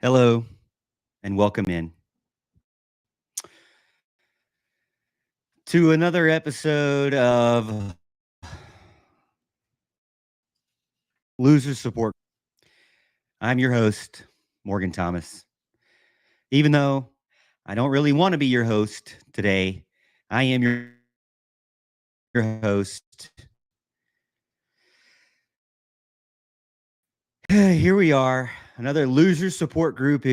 Hello and welcome in to another episode of Loser Support. I'm your host, Morgan Thomas. Even though I don't really want to be your host today, I am your host. Here we are, another loser support group.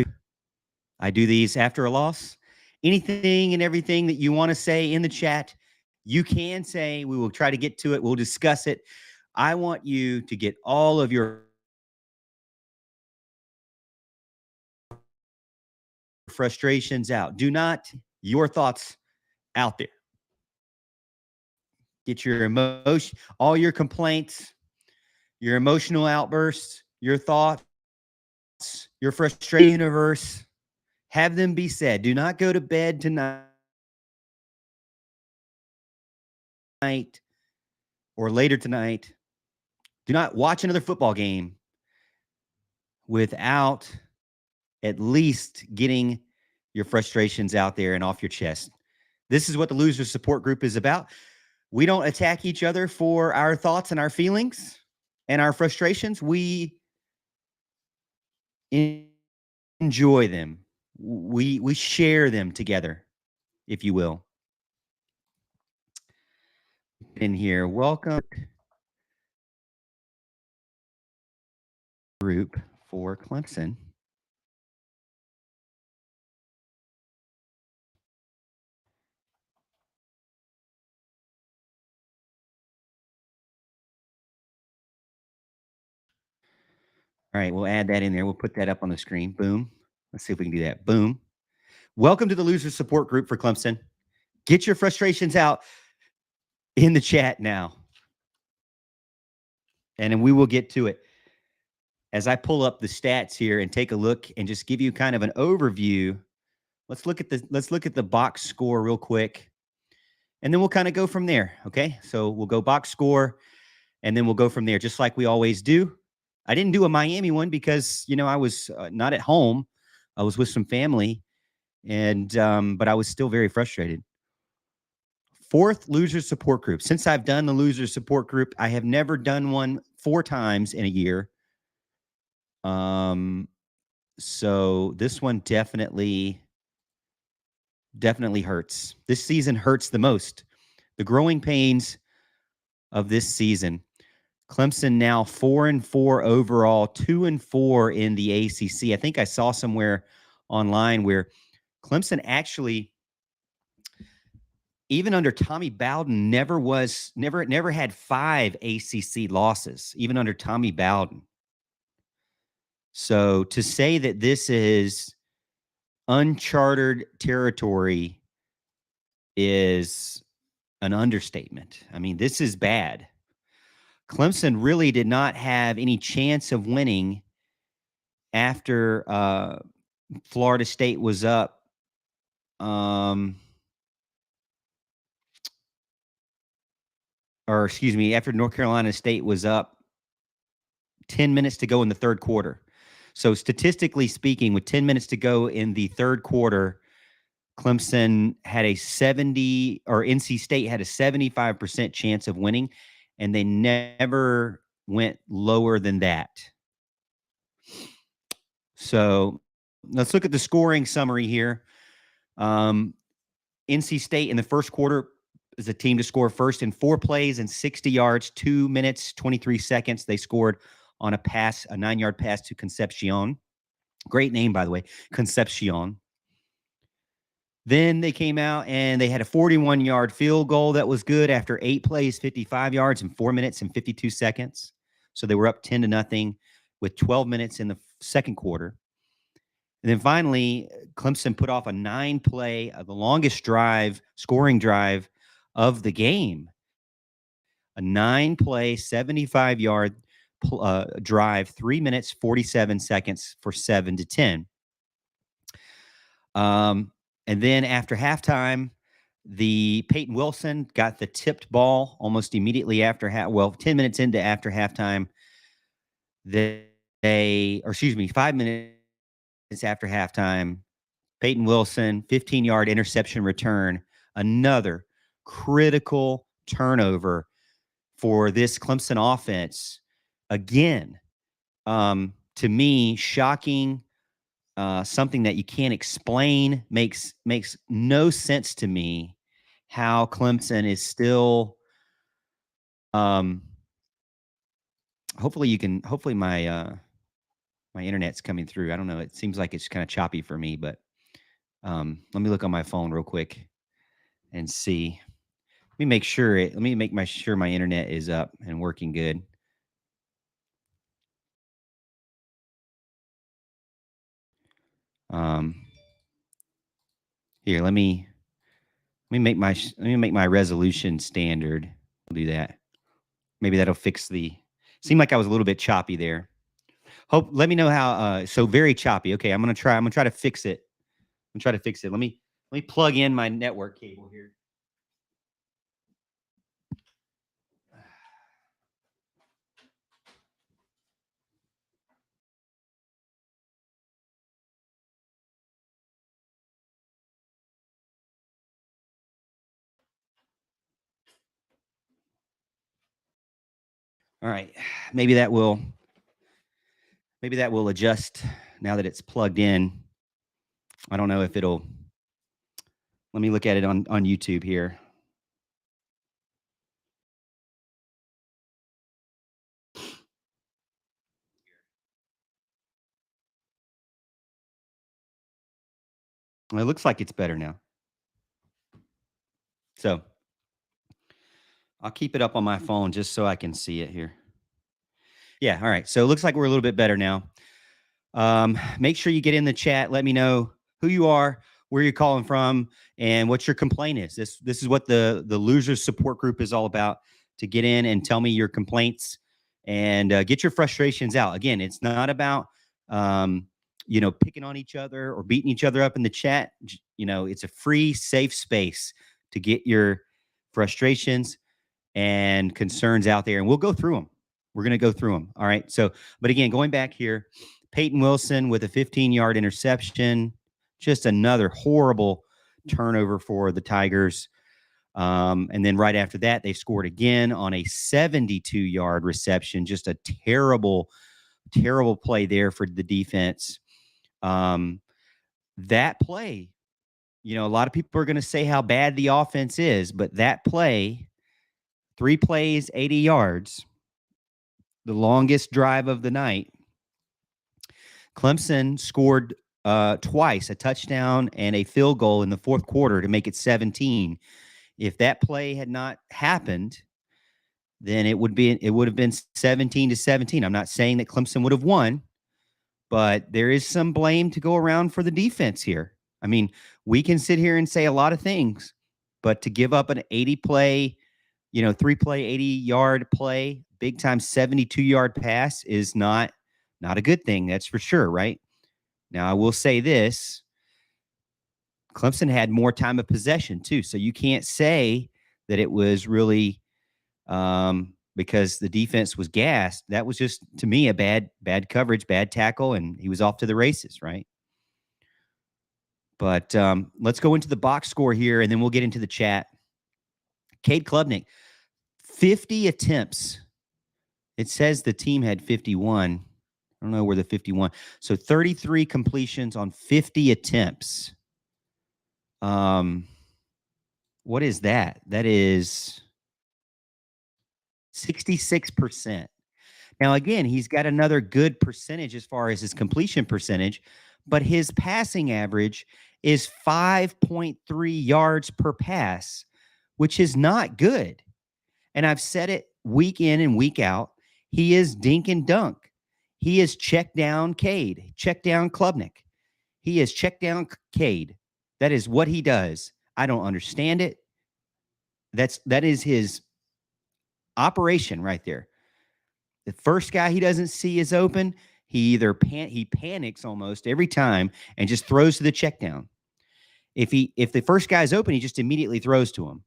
I do these after a loss. Anything and everything that you want to say in the chat, you can say. We will try to get to it. We'll discuss it. I want you to get all of your frustrations out. Do not your thoughts out there. Get your emotion, all your complaints, your emotional outbursts, your thoughts, your frustrated universe. Have them be said. Do not go to bed tonight or later tonight. Do not watch another football game without at least getting your frustrations out there and off your chest. This is what the loser support group is about. We don't attack each other for our thoughts and our feelings and our frustrations. We enjoy them. We share them together, if you will. In here, welcome group for Clemson. All right, we'll add that in there. We'll put that up on the screen. Boom. Let's see if we can do that. Boom. Welcome to the loser support group for Clemson. Get your frustrations out in the chat now. And then we will get to it. As I pull up the stats here and take a look and just give you kind of an overview, let's look at the box score real quick. And then we'll kind of go from there, okay? So we'll go box score and then we'll go from there just like we always do. I didn't do a Miami one because, I was not at home. I was with some family and but I was still very frustrated. Fourth loser support group. Since I've done the loser support group, I have never done one 4 times in a year. So this one definitely hurts. This season hurts the most. The growing pains of this season. Clemson now 4-4 overall, 2-4 in the ACC. I think I saw somewhere online where Clemson actually, even under Tommy Bowden, never had 5 ACC losses, even under Tommy Bowden. So to say that this is uncharted territory is an understatement. I mean, this is bad. Clemson really did not have any chance of winning after Florida State was up. Or excuse me, after North Carolina State was up 10 minutes to go in the third quarter. So statistically speaking, with 10 minutes to go in the third quarter, Clemson had a 70, or NC State had a 75% chance of winning, and they never went lower than that. So let's look at the scoring summary here. NC State in the first quarter is a team to score first in 4 plays and 60 yards, 2 minutes, 23 seconds. They scored on a 9-yard pass to Concepcion. Great name, by the way, Concepcion. Then they came out and they had a 41-yard field goal that was good after 8 plays, 55 yards, and 4 minutes and 52 seconds. So they were up 10-0 with 12 minutes in the second quarter. And then finally, Clemson put off a 9-play, the longest scoring drive of the game. A 9-play, 75-yard drive, 3 minutes, 47 seconds for 7-10. And then after halftime, Peyton Wilson got the tipped ball almost immediately after 10 minutes into after halftime. 5 minutes It's after halftime. Peyton Wilson, 15-yard interception return, another critical turnover for this Clemson offense. Again, to me, shocking, something that you can't explain, makes no sense to me how Clemson is still um hopefully my internet's coming through. I don't know. It seems like it's kind of choppy for me, but let me look on my phone real quick and see. Let me make sure my internet is up and working good. Um Here, let me make my resolution standard. I'll do that. Maybe that'll fix the seemed like I was a little bit choppy there. Let me know how so very choppy. Okay, I'm gonna try to fix it. I'm gonna try to fix it. Let me plug in my network cable here. All right. Maybe that will maybe that will adjust now that it's plugged in. I don't know if it'll let me look at it on YouTube here. Well, it looks like it's better now. So I'll keep it up on my phone just so I can see it here. Yeah. All right. So it looks like we're a little bit better now. Make sure you get in the chat. Let me know who you are, where you're calling from, and what your complaint is. This is what the losers support group is all about. To get in and tell me your complaints and get your frustrations out. Again, it's not about picking on each other or beating each other up in the chat. It's a free, safe space to get your frustrations and concerns out there, and we'll go through them. We're going to go through them. All right. So, but again, going back here, Peyton Wilson with a 15-yard interception, just another horrible turnover for the Tigers. And then right after that, they scored again on a 72-yard reception. Just a terrible, terrible play there for the defense. That play, a lot of people are going to say how bad the offense is, but that play, 3 plays, 80 yards, the longest drive of the night. Clemson scored twice, a touchdown and a field goal in the fourth quarter to make it 17. If that play had not happened, then it would have been 17-17. I'm not saying that Clemson would have won, but there is some blame to go around for the defense here. I mean, we can sit here and say a lot of things, but to give up an 80 play, 3-play, 80-yard play, big time 72-yard pass is not a good thing. That's for sure, right? Now, I will say this. Clemson had more time of possession too. So you can't say that it was really because the defense was gassed. That was just, to me, a bad coverage, bad tackle, and he was off to the races, right? But let's go into the box score here, and then we'll get into the chat. Cade Klubnik, 50 attempts. It says the team had 51. I don't know where the 51. So 33 completions on 50 attempts. What is that? That is 66%. Now, again, he's got another good percentage as far as his completion percentage, but his passing average is 5.3 yards per pass, which is not good. And I've said it week in and week out. He is dink and dunk. He is check down Cade, check down Klubnik. He is check down Cade. That is what he does. I don't understand it. That is his operation right there. The first guy he doesn't see is open. He either he panics almost every time and just throws to the check down. If the first guy's open, he just immediately throws to him.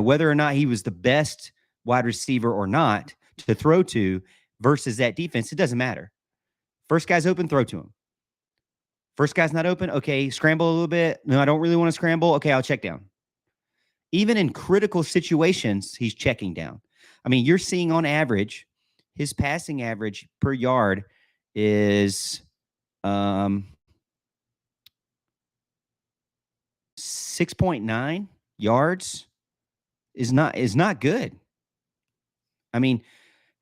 Whether or not he was the best wide receiver or not to throw to versus that defense, it doesn't matter. First guy's open, throw to him. First guy's not open. Okay, scramble a little bit. No, I don't really want to scramble. Okay, I'll check down. Even in critical situations, he's checking down. I mean, you're seeing on average, his passing average per yard is 6.9 yards is not good. I mean,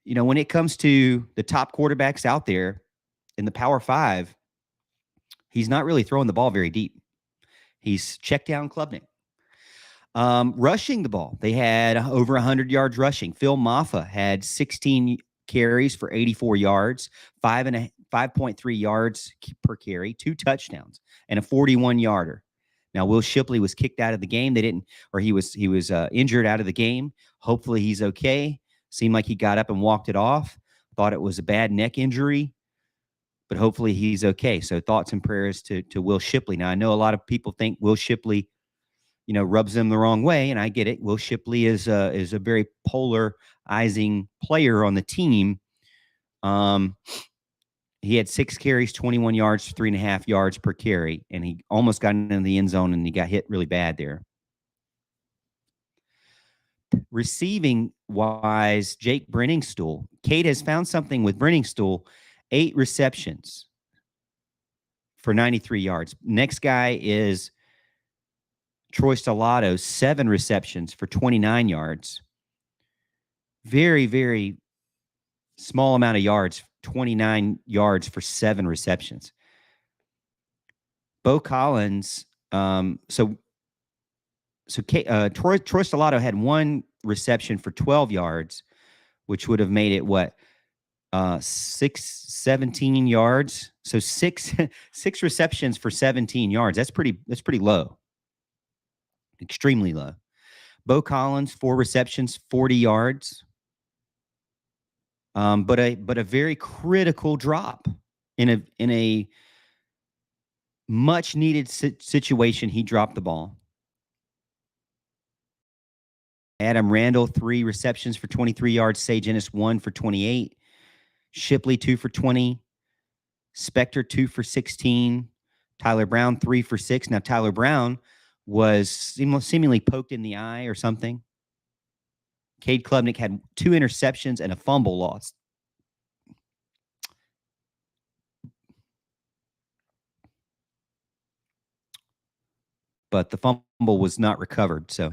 when it comes to the top quarterbacks out there in the Power 5, he's not really throwing the ball very deep. He's checked down Klubnik. Rushing the ball, they had over 100 yards rushing. Phil Maffa had 16 carries for 84 yards, 5.3 yards per carry, 2 touchdowns, and a 41-yarder. Now, Will Shipley was kicked out of the game. He was injured out of the game. Hopefully, he's okay. Seemed like he got up and walked it off. Thought it was a bad neck injury, but hopefully he's okay. So thoughts and prayers to Will Shipley. Now, I know a lot of people think Will Shipley, rubs them the wrong way, and I get it. Will Shipley is a very polarizing player on the team. He had 6 carries, 21 yards, 3.5 yards per carry, and he almost got into the end zone, and he got hit really bad there. Receiving wise, Jake Brenningstool. Kate has found something with Brenningstool. 8 receptions for 93 yards. Next guy is Troy Stellato, 7 receptions for 29 yards. Very, very small amount of yards, 29 yards for 7 receptions. Bo Collins, Troy Stellato had 1 reception for 12 yards, which would have made it 17 yards. So six receptions for 17 yards. That's pretty low. Extremely low. Bo Collins, 4 receptions, 40 yards. But a very critical drop in a much needed situation. He dropped the ball. Adam Randall, 3 receptions for 23 yards. Sage Ennis, 1 for 28. Shipley, 2 for 20. Spector, 2 for 16. Tyler Brown, 3 for 6. Now, Tyler Brown was seemingly poked in the eye or something. Cade Klubnik had 2 interceptions and a fumble lost. But the fumble was not recovered, so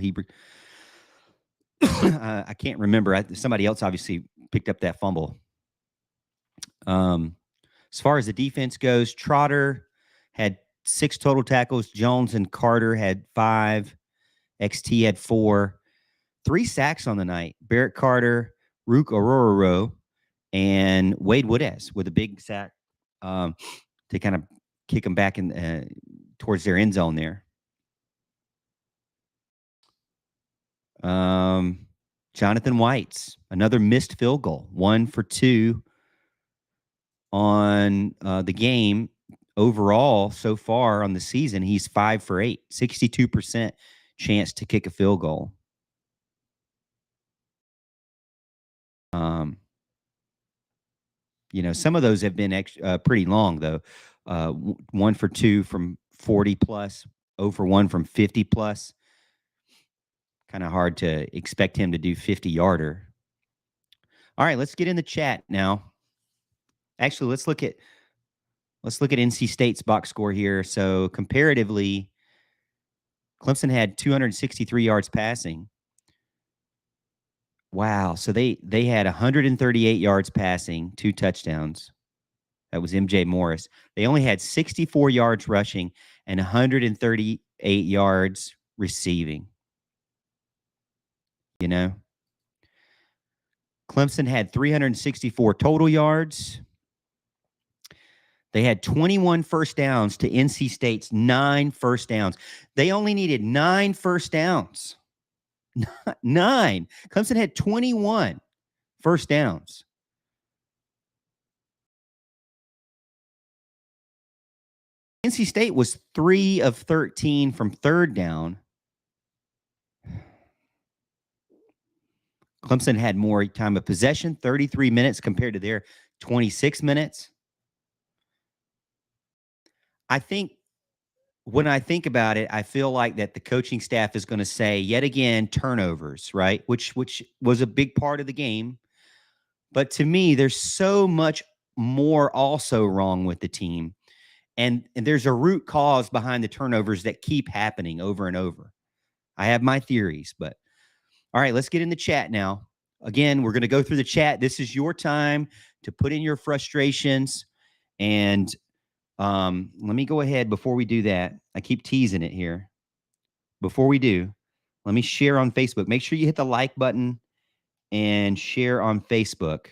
I can't remember. Somebody else obviously picked up that fumble. As far as the defense goes, Trotter had 6 total tackles. Jones and Carter had 5. XT had 4. 3 sacks on the night. Barrett Carter, Rook Ororo, and Wade Woodaz with a big sack to kind of kick them back in towards their end zone there. Jonathan White's another missed field goal, 1 for 2 on the game. Overall, so far on the season, he's 5 for 8, 62% chance to kick a field goal. Some of those have been pretty long, though. 1 for 2 from 40 plus, 0 for 1 from 50 plus. Kind of hard to expect him to do 50-yarder. All right, let's get in the chat now. Actually, let's look at NC State's box score here. So comparatively, Clemson had 263 yards passing. Wow. So they had 138 yards passing, 2 touchdowns. That was MJ Morris. They only had 64 yards rushing and 138 yards receiving. Clemson had 364 total yards. They had 21 first downs to NC State's 9 first downs. They only needed 9 first downs. 9. Clemson had 21 first downs. NC State was 3 of 13 from third down. Clemson had more time of possession, 33 minutes compared to their 26 minutes. I think when I think about it, I feel like that the coaching staff is going to say yet again turnovers, right? Which was a big part of the game. But to me, there's so much more also wrong with the team. And there's a root cause behind the turnovers that keep happening over and over. I have my theories, but all right, let's get in the chat now. Again, we're going to go through the chat. This is your time to put in your frustrations. And let me go ahead before we do that. I keep teasing it here. Before we do, let me share on Facebook. Make sure you hit the like button and share on Facebook.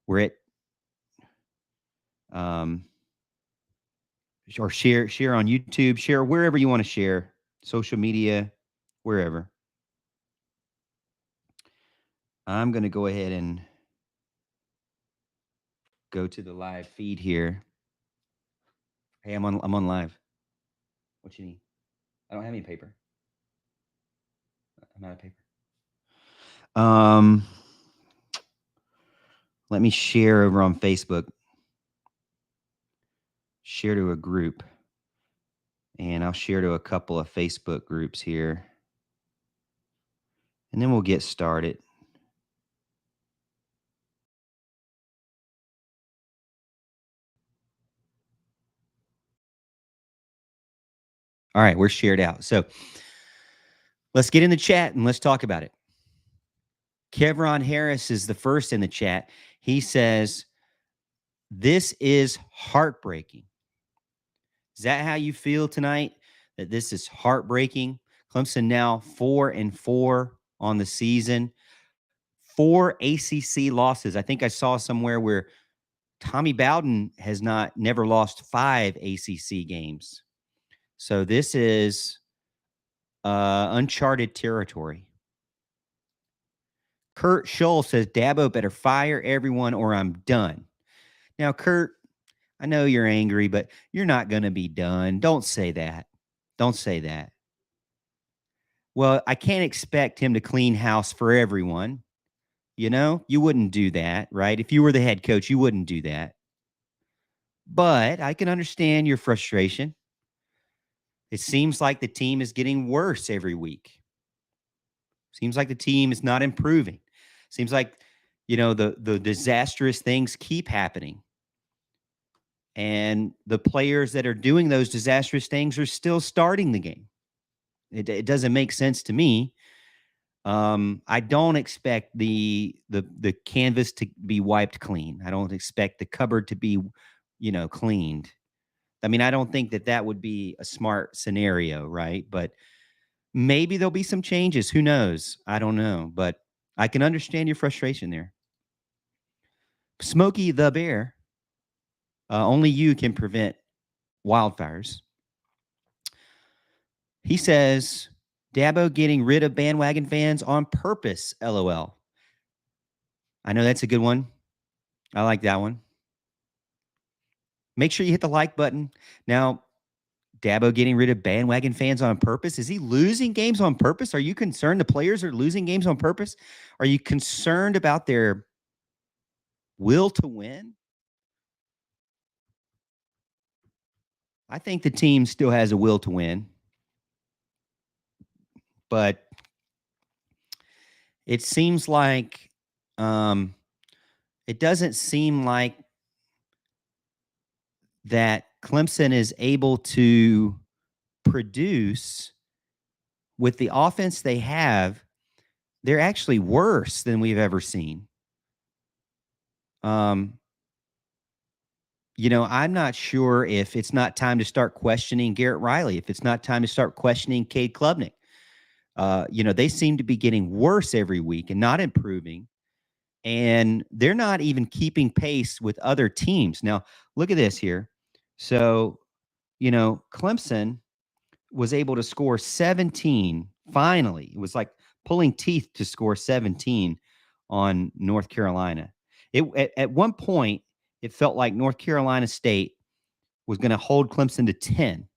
We're at or share on YouTube, share wherever you want to share, social media, wherever. I'm going to go ahead and go to the live feed here. Hey, I'm on live. What you need? I don't have any paper. I'm out of paper. Let me share over on Facebook. Share to a group. And I'll share to a couple of Facebook groups here. And then we'll get started. All right, we're shared out. So let's get in the chat and let's talk about it. Kevron Harris is the first in the chat. He says, this is heartbreaking. Is that how you feel tonight? That this is heartbreaking? Clemson now 4-4 on the season. 4 ACC losses. I think I saw somewhere where Tommy Bowden has never lost 5 ACC games. So this is uncharted territory. Kurt Scholl says, Dabo better fire everyone or I'm done. Now, Kurt, I know you're angry, but you're not going to be done. Don't say that. Don't say that. Well, I can't expect him to clean house for everyone. You know, you wouldn't do that, right? If you were the head coach, you wouldn't do that. But I can understand your frustration. It seems like the team is getting worse every week. Seems like the team is not improving. Seems like, you know, the disastrous things keep happening. And the players that are doing those disastrous things are still starting the game. It doesn't make sense to me. I don't expect the canvas to be wiped clean. I don't expect the cupboard to be, you know, cleaned. I mean, I don't think that would be a smart scenario, right? But maybe there'll be some changes. Who knows? I don't know. But I can understand your frustration there. Smokey the Bear, only you can prevent wildfires. He says, Dabo getting rid of bandwagon fans on purpose, LOL. I know that's a good one. I like that one. Make sure you hit the like button. Now, Dabo getting rid of bandwagon fans on purpose. Is he losing games on purpose? Are you concerned the players are losing games on purpose? Are you concerned about their will to win? I think the team still has a will to win, but it seems like it doesn't seem like that Clemson is able to produce with the offense they have. They're actually worse than we've ever seen. You know, I'm not sure if it's not time to start questioning Garrett Riley, if it's not time to start questioning Cade Klubnik. You know, they seem to be getting worse every week and not improving. And they're not even keeping pace with other teams. Now, look at this here. So, you know, Clemson was able to score 17. Finally, it was like pulling teeth to score 17 on North Carolina. At one point, it felt like North Carolina State was going to hold Clemson to 10.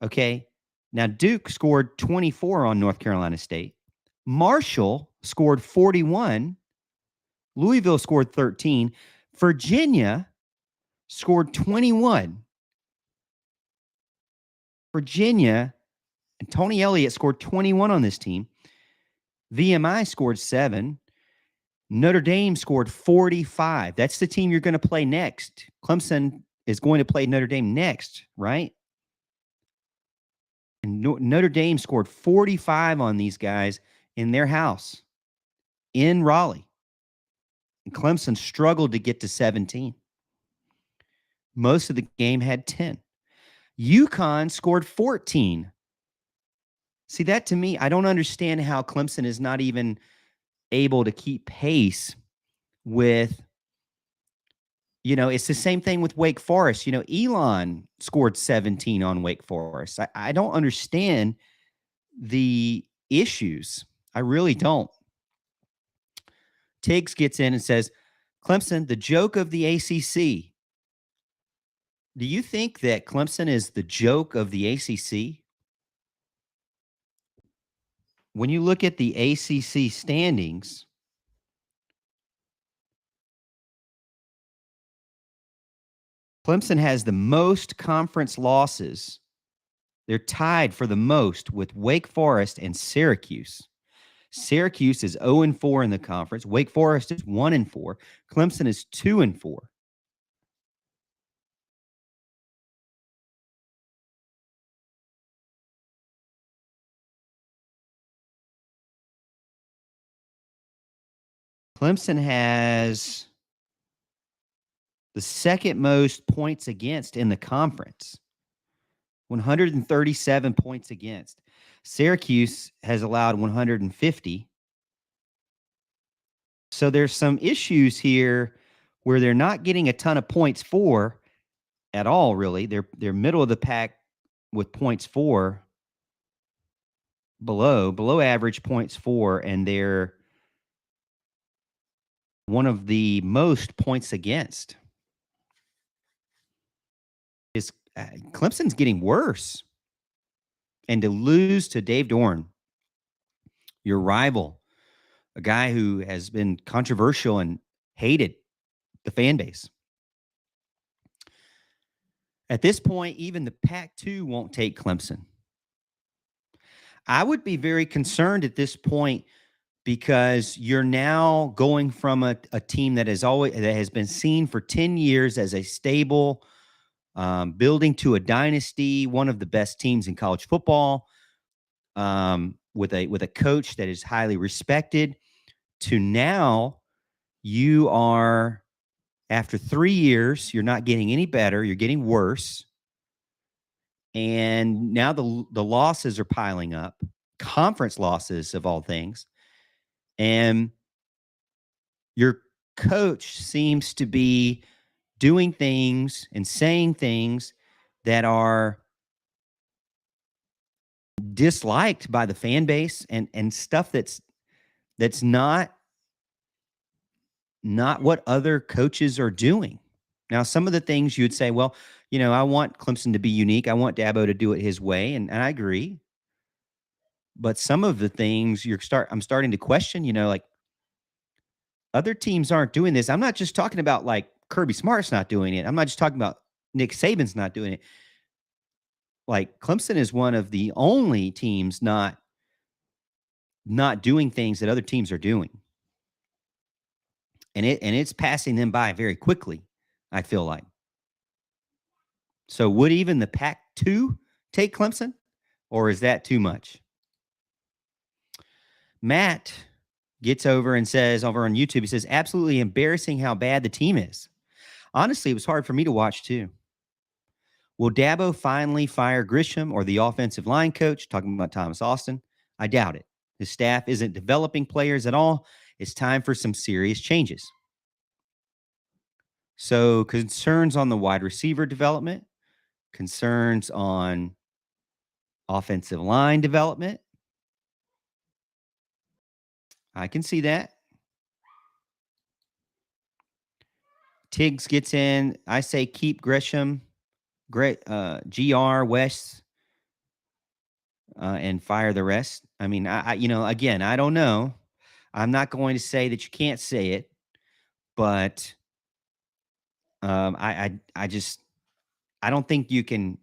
Okay. Now, Duke scored 24 on North Carolina State. Marshall scored 41. Louisville scored 13. Virginia scored 21. Virginia and Tony Elliott scored 21 on this team. VMI scored 7. Notre Dame scored 45. That's the team you're going to play next. Clemson is going to play Notre Dame next, right? And Notre Dame scored 45 on these guys in their house in Raleigh. And Clemson struggled to get to 17. Most of the game had 10. UConn scored 14. See, that to me, I don't understand how Clemson is not even able to keep pace with, it's the same thing with Wake Forest. Elon scored 17 on Wake Forest. I don't understand the issues. I really don't. Tiggs gets in and says, Clemson, the joke of the ACC. Do you think that Clemson is the joke of the ACC? When you look at the ACC standings, Clemson has the most conference losses. They're tied for the most with Wake Forest and Syracuse. Syracuse is 0-4 in the conference. Wake Forest is 1-4. Clemson is 2-4. Clemson has the second most points against in the conference. 137 points against. Syracuse has allowed 150. So there's some issues here where they're not getting a ton of points for at all, really. They're middle of the pack with points for, below average points for, and they're one of the most points against. Clemson's getting worse. And to lose to Dave Dorn, your rival, a guy who has been controversial and hated the fan base. At this point, even the Pac-2 won't take Clemson. I would be very concerned at this point because you're now going from a team that has been seen for 10 years as a stable, building to a dynasty, one of the best teams in college football, with a coach that is highly respected, to now you are, after 3 years, you're not getting any better, you're getting worse. And now the losses are piling up, conference losses of all things. And your coach seems to be doing things and saying things that are disliked by the fan base, and stuff that's not what other coaches are doing. Now, some of the things you'd say, well, I want Clemson to be unique. I want Dabo to do it his way, and I agree. But some of the things I'm starting to question, like, other teams aren't doing this. I'm not just talking about like Kirby Smart's not doing it. I'm not just talking about Nick Saban's not doing it. Like, Clemson is one of the only teams not doing things that other teams are doing. And it's passing them by very quickly, I feel like. So would even the Pac-2 take Clemson, or is that too much? Matt gets over and says, over on YouTube, he says, absolutely embarrassing how bad the team is. Honestly, it was hard for me to watch too. Will Dabo finally fire Grisham or the offensive line coach? Talking about Thomas Austin. I doubt it. His staff isn't developing players at all. It's time for some serious changes. So, concerns on the wide receiver development, concerns on offensive line development. I can see that. Tiggs gets in. I say keep Grisham, GR, West, and fire the rest. I mean, again, I don't know. I'm not going to say that you can't say it, but I don't think you can.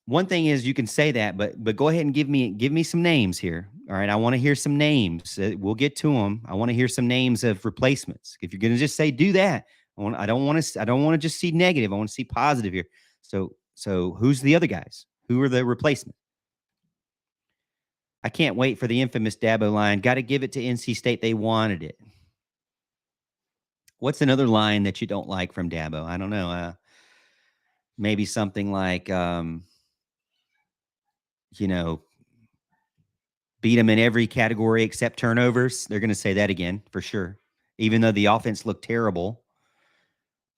one thing is you can say that, but go ahead and give me some names here. All right, I want to hear some names. We'll get to them. I want to hear some names of replacements. If you're going to just say do that, I don't want to just see negative. I want to see positive here. So who's the other guys? Who are the replacements? I can't wait for the infamous Dabo line. Got to give it to NC State. They wanted it. What's another line that you don't like from Dabo? I don't know. Maybe something like, you know, beat them in every category except turnovers. They're going to say that again for sure. Even though the offense looked terrible,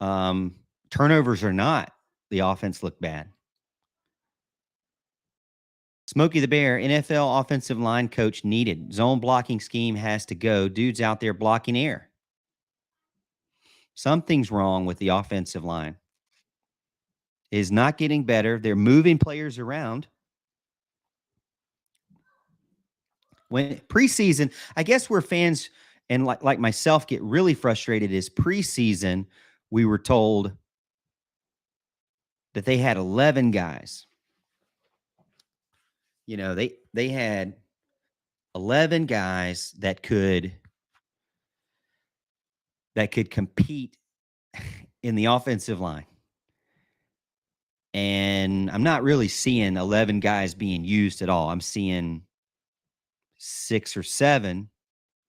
turnovers are not. The offense looked bad. Smokey the Bear, NFL offensive line coach needed. Zone blocking scheme has to go. Dude's out there blocking air. Something's wrong with the offensive line. It is not getting better. They're moving players around. When preseason, I guess where fans and like myself get really frustrated is preseason, we were told that they had 11 guys. You know, they had 11 guys that could compete in the offensive line. And I'm not really seeing 11 guys being used at all. I'm seeing 6 or 7,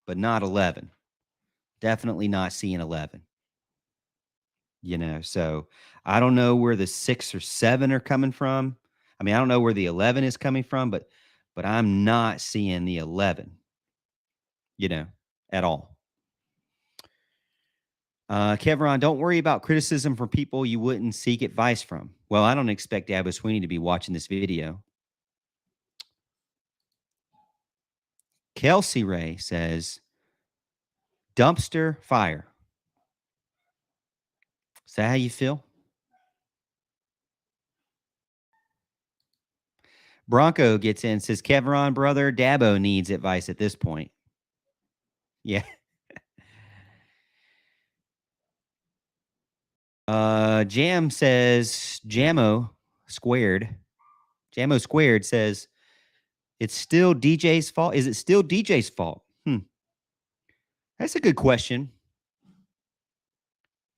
but not 11. Definitely not seeing 11. You know, so I don't know where the 6 or 7 are coming from. I mean, I don't know where the 11 is coming from, but I'm not seeing the 11, you know, at all. Kevron, don't worry about criticism from people you wouldn't seek advice from. Well, I don't expect Dabo Sweeney to be watching this video. Kelsey Ray says, dumpster fire. Is that how you feel? Bronco gets in, says, Kevron, brother, Dabo needs advice at this point. Yeah. Jam says, Jamo squared says, it's still DJ's fault. Is it still DJ's fault? That's a good question.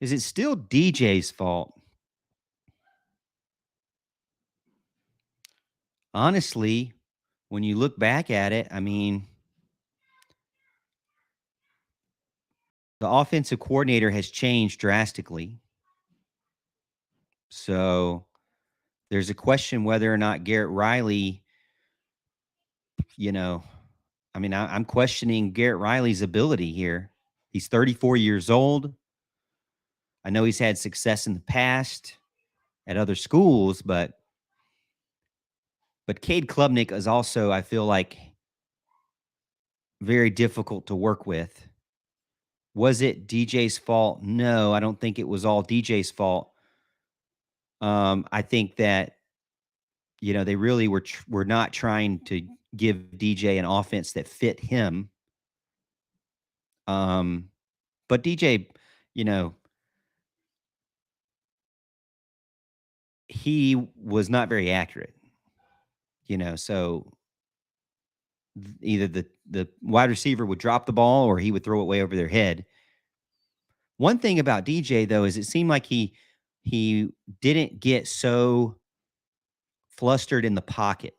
Is it still DJ's fault? Honestly, when you look back at it, I mean, the offensive coordinator has changed drastically. So there's a question whether or not Garrett Riley, you know, I mean, I'm questioning Garrett Riley's ability here. He's 34 years old. I know he's had success in the past at other schools, but Cade Klubnik is also, I feel like, very difficult to work with. Was it DJ's fault? No, I don't think it was all DJ's fault. I think that, you know, they really were not trying to give DJ an offense that fit him. But DJ, you know, he was not very accurate, you know, so either the wide receiver would drop the ball or he would throw it way over their head. One thing about DJ, though, is it seemed like he didn't get so flustered in the pocket.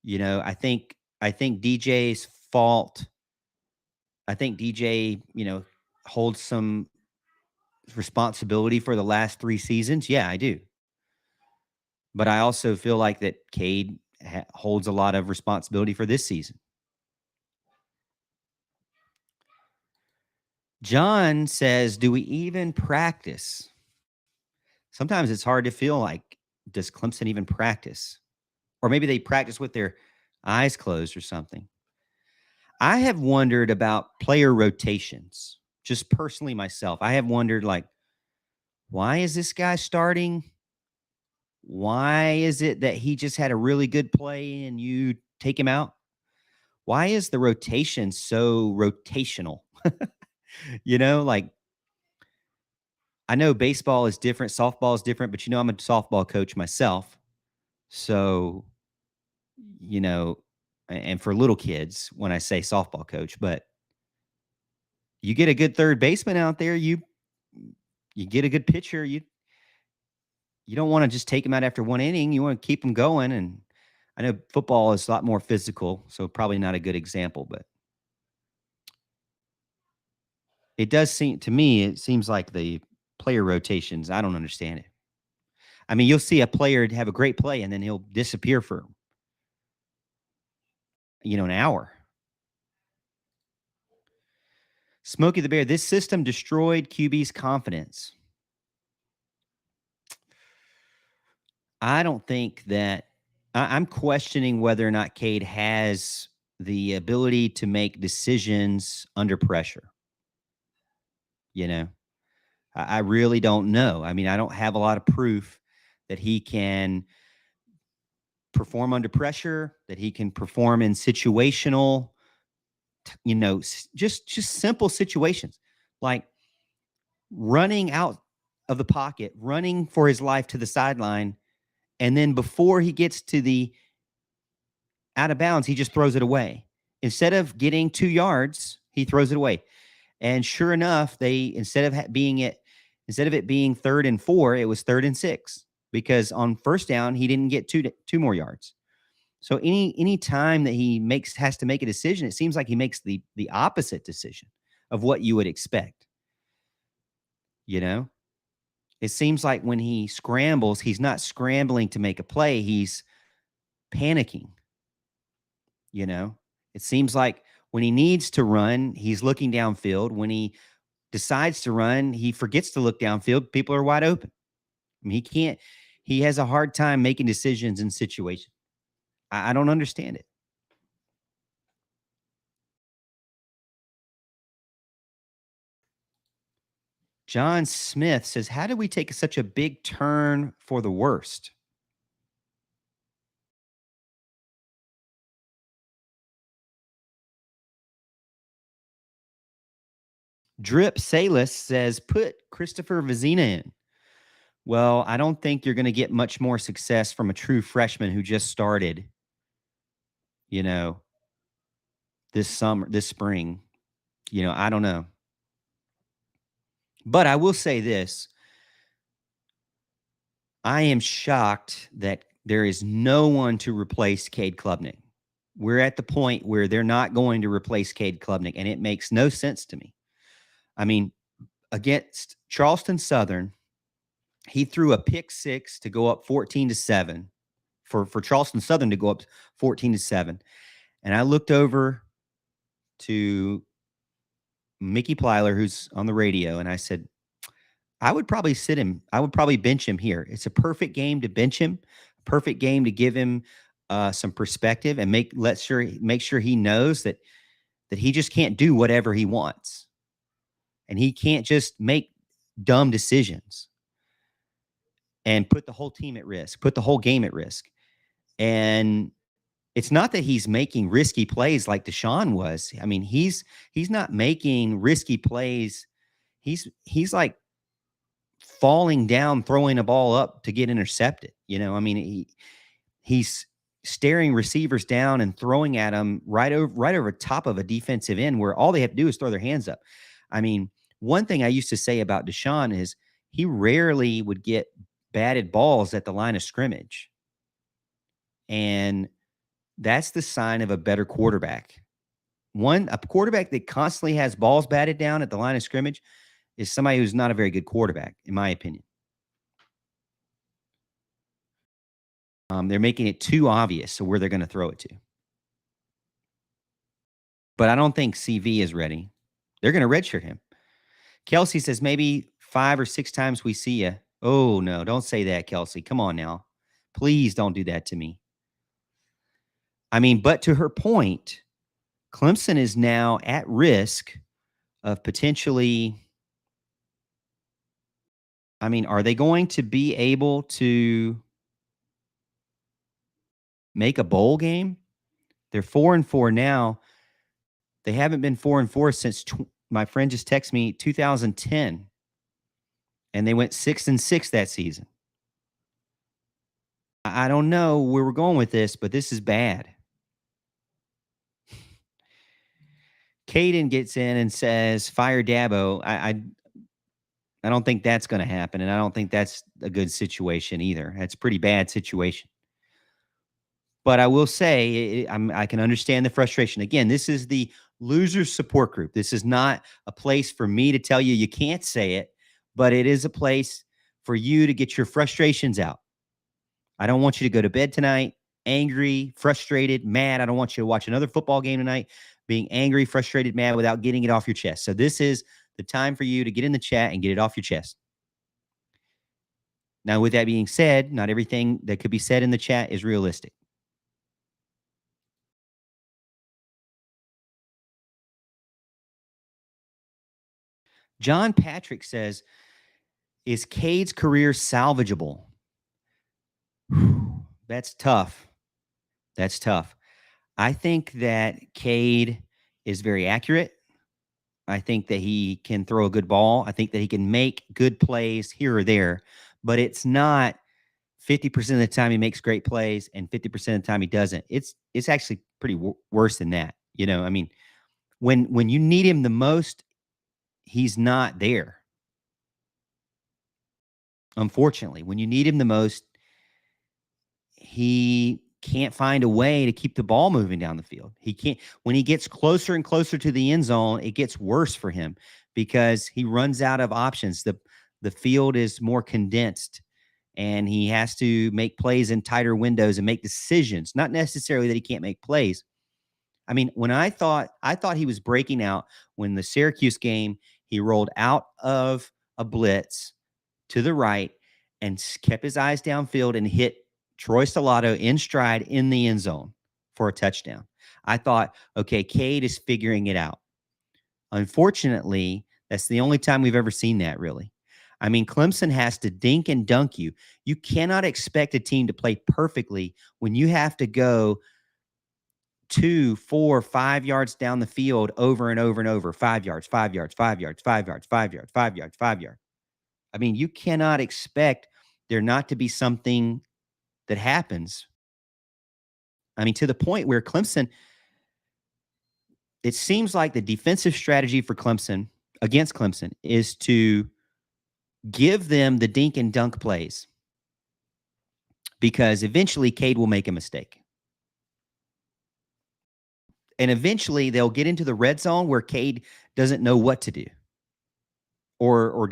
You know, I think DJ's fault. I think DJ, you know, holds some responsibility for the last 3 seasons. Yeah, I do. But I also feel like that Cade holds a lot of responsibility for this season. John says, do we even practice? Sometimes it's hard to feel like, does Clemson even practice? Or maybe they practice with their eyes closed or something. I have wondered about player rotations, just personally myself. I have wondered, like, why is this guy starting? Why is it that he just had a really good play and you take him out? Why is the rotation so rotational? You know, like, I know baseball is different, softball is different, but you know, I'm a softball coach myself. So, and for little kids, when I say softball coach, but you get a good third baseman out there, you get a good pitcher, you don't want to just take him out after one inning. You want to keep him going. And I know football is a lot more physical, so probably not a good example, but it does seem to me, it seems like the player rotations, I don't understand it. I mean, you'll see a player have a great play and then he'll disappear for, an hour. Smokey the Bear, this system destroyed QB's confidence. I don't think that I'm questioning whether or not Cade has the ability to make decisions under pressure. I really don't know. I mean, I don't have a lot of proof that he can perform under pressure, that he can perform in situational, just simple situations like running out of the pocket, running for his life to the sideline, and then before he gets to the out of bounds, he just throws it away. Instead of getting 2 yards, he throws it away. And sure enough, they instead of it being 3rd and 4, it was 3rd and 6 because on first down he didn't get two more yards. So any time that he has to make a decision, it seems like he makes the opposite decision of what you would expect. It seems like when he scrambles, he's not scrambling to make a play, he's panicking. It seems like when he needs to run, he's looking downfield. When he decides to run, he forgets to look downfield. People are wide open. I mean, he has a hard time making decisions in situations. I don't understand it. John Smith says, how did we take such a big turn for the worst? Drip Salis says, put Christopher Vizina in. Well, I don't think you're going to get much more success from a true freshman who just started, this spring. I don't know. But I will say this. I am shocked that there is no one to replace Cade Klubnik. We're at the point where they're not going to replace Cade Klubnik, and it makes no sense to me. I mean, against Charleston Southern, he threw a pick six to go up 14-7 for Charleston Southern to go up 14-7. And I looked over to Mickey Plyler, who's on the radio, and I said, I would probably sit him. I would probably bench him here. It's a perfect game to bench him, perfect game to give him some perspective and make sure he knows that he just can't do whatever he wants, and he can't just make dumb decisions and put the whole team at risk, put the whole game at risk. And it's not that he's making risky plays like Deshaun was. I mean, he's not making risky plays. He's like falling down, throwing a ball up to get intercepted. I mean, he's staring receivers down and throwing at them right over top of a defensive end where all they have to do is throw their hands up. I mean, one thing I used to say about Deshaun is he rarely would get batted balls at the line of scrimmage. And that's the sign of a better quarterback. A quarterback that constantly has balls batted down at the line of scrimmage is somebody who's not a very good quarterback, in my opinion. They're making it too obvious so where they're going to throw it to. But I don't think CV is ready. They're going to redshirt him. Kelsey says maybe 5 or 6 times we see you. Oh, no, don't say that, Kelsey. Come on now. Please don't do that to me. I mean, but to her point, Clemson is now at risk of potentially, I mean, are they going to be able to make a bowl game? They're 4-4 now. They haven't been 4-4 since my friend just texted me 2010, and they went 6-6 that season. I don't know where we're going with this, but this is bad. Caden gets in and says, "Fire Dabo." I don't think that's going to happen, and I don't think that's a good situation either. That's a pretty bad situation. But I will say, I can understand the frustration. Again, this is the losers support group. This is not a place for me to tell you can't say it, but it is a place for you to get your frustrations out. I don't want you to go to bed tonight angry, frustrated, mad. I don't want you to watch another football game tonight being angry, frustrated, mad without getting it off your chest. So this is the time for you to get in the chat and get it off your chest. Now, with that being said, not everything that could be said in the chat is realistic. John Patrick says, "Is Cade's career salvageable?" That's tough. That's tough. I think that Cade is very accurate. I think that he can throw a good ball. I think that he can make good plays here or there, but it's not 50% of the time he makes great plays and 50% of the time he doesn't. It's actually pretty worse than that. I mean, when you need him the most, he's not there. Unfortunately, when you need him the most, he can't find a way to keep the ball moving down the field. He can't. When he gets closer and closer to the end zone, it gets worse for him because he runs out of options. The field is more condensed and he has to make plays in tighter windows and make decisions. Not necessarily that he can't make plays. I mean, when I thought he was breaking out when the Syracuse game, he rolled out of a blitz to the right and kept his eyes downfield and hit Troy Stellato in stride in the end zone for a touchdown. I thought, okay, Cade is figuring it out. Unfortunately, that's the only time we've ever seen that, really. I mean, Clemson has to dink and dunk you. You cannot expect a team to play perfectly when you have to go 2, 4, 5 yards down the field over and over and over. 5 yards, 5 yards, 5 yards, 5 yards, 5 yards, 5 yards, 5 yards. I mean, you cannot expect there not to be something that happens. I mean, to the point where Clemson, it seems like the defensive strategy for Clemson against Clemson is to give them the dink and dunk plays because eventually Cade will make a mistake. And eventually they'll get into the red zone where Cade doesn't know what to do or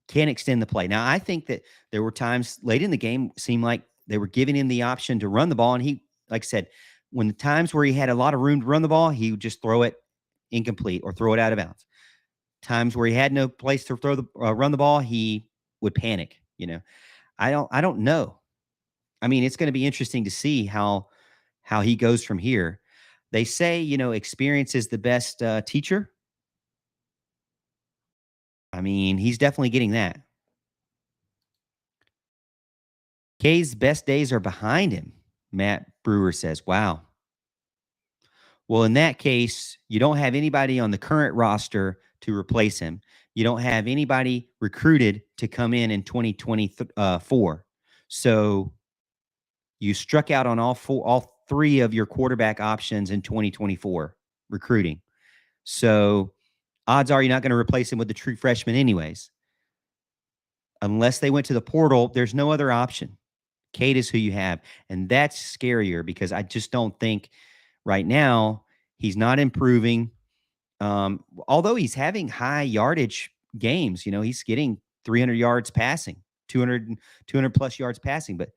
can't extend the play. Now, I think that there were times late in the game seemed like they were giving him the option to run the ball. And he, like I said, when the times where he had a lot of room to run the ball, he would just throw it incomplete or throw it out of bounds. Times where he had no place to run the ball, he would panic. I don't know. I mean, it's going to be interesting to see how he goes from here. They say, experience is the best teacher. I mean, he's definitely getting that. Kay's best days are behind him, Matt Brewer says. Wow. Well, in that case, you don't have anybody on the current roster to replace him. You don't have anybody recruited to come in 2024. So you struck out on all three of your quarterback options in 2024 recruiting. So odds are you're not going to replace him with the true freshman anyways. Unless they went to the portal, there's no other option. Cade is who you have. And that's scarier because I just don't think right now he's not improving. Although he's having high yardage games, he's getting 300 yards passing, 200 plus yards passing. But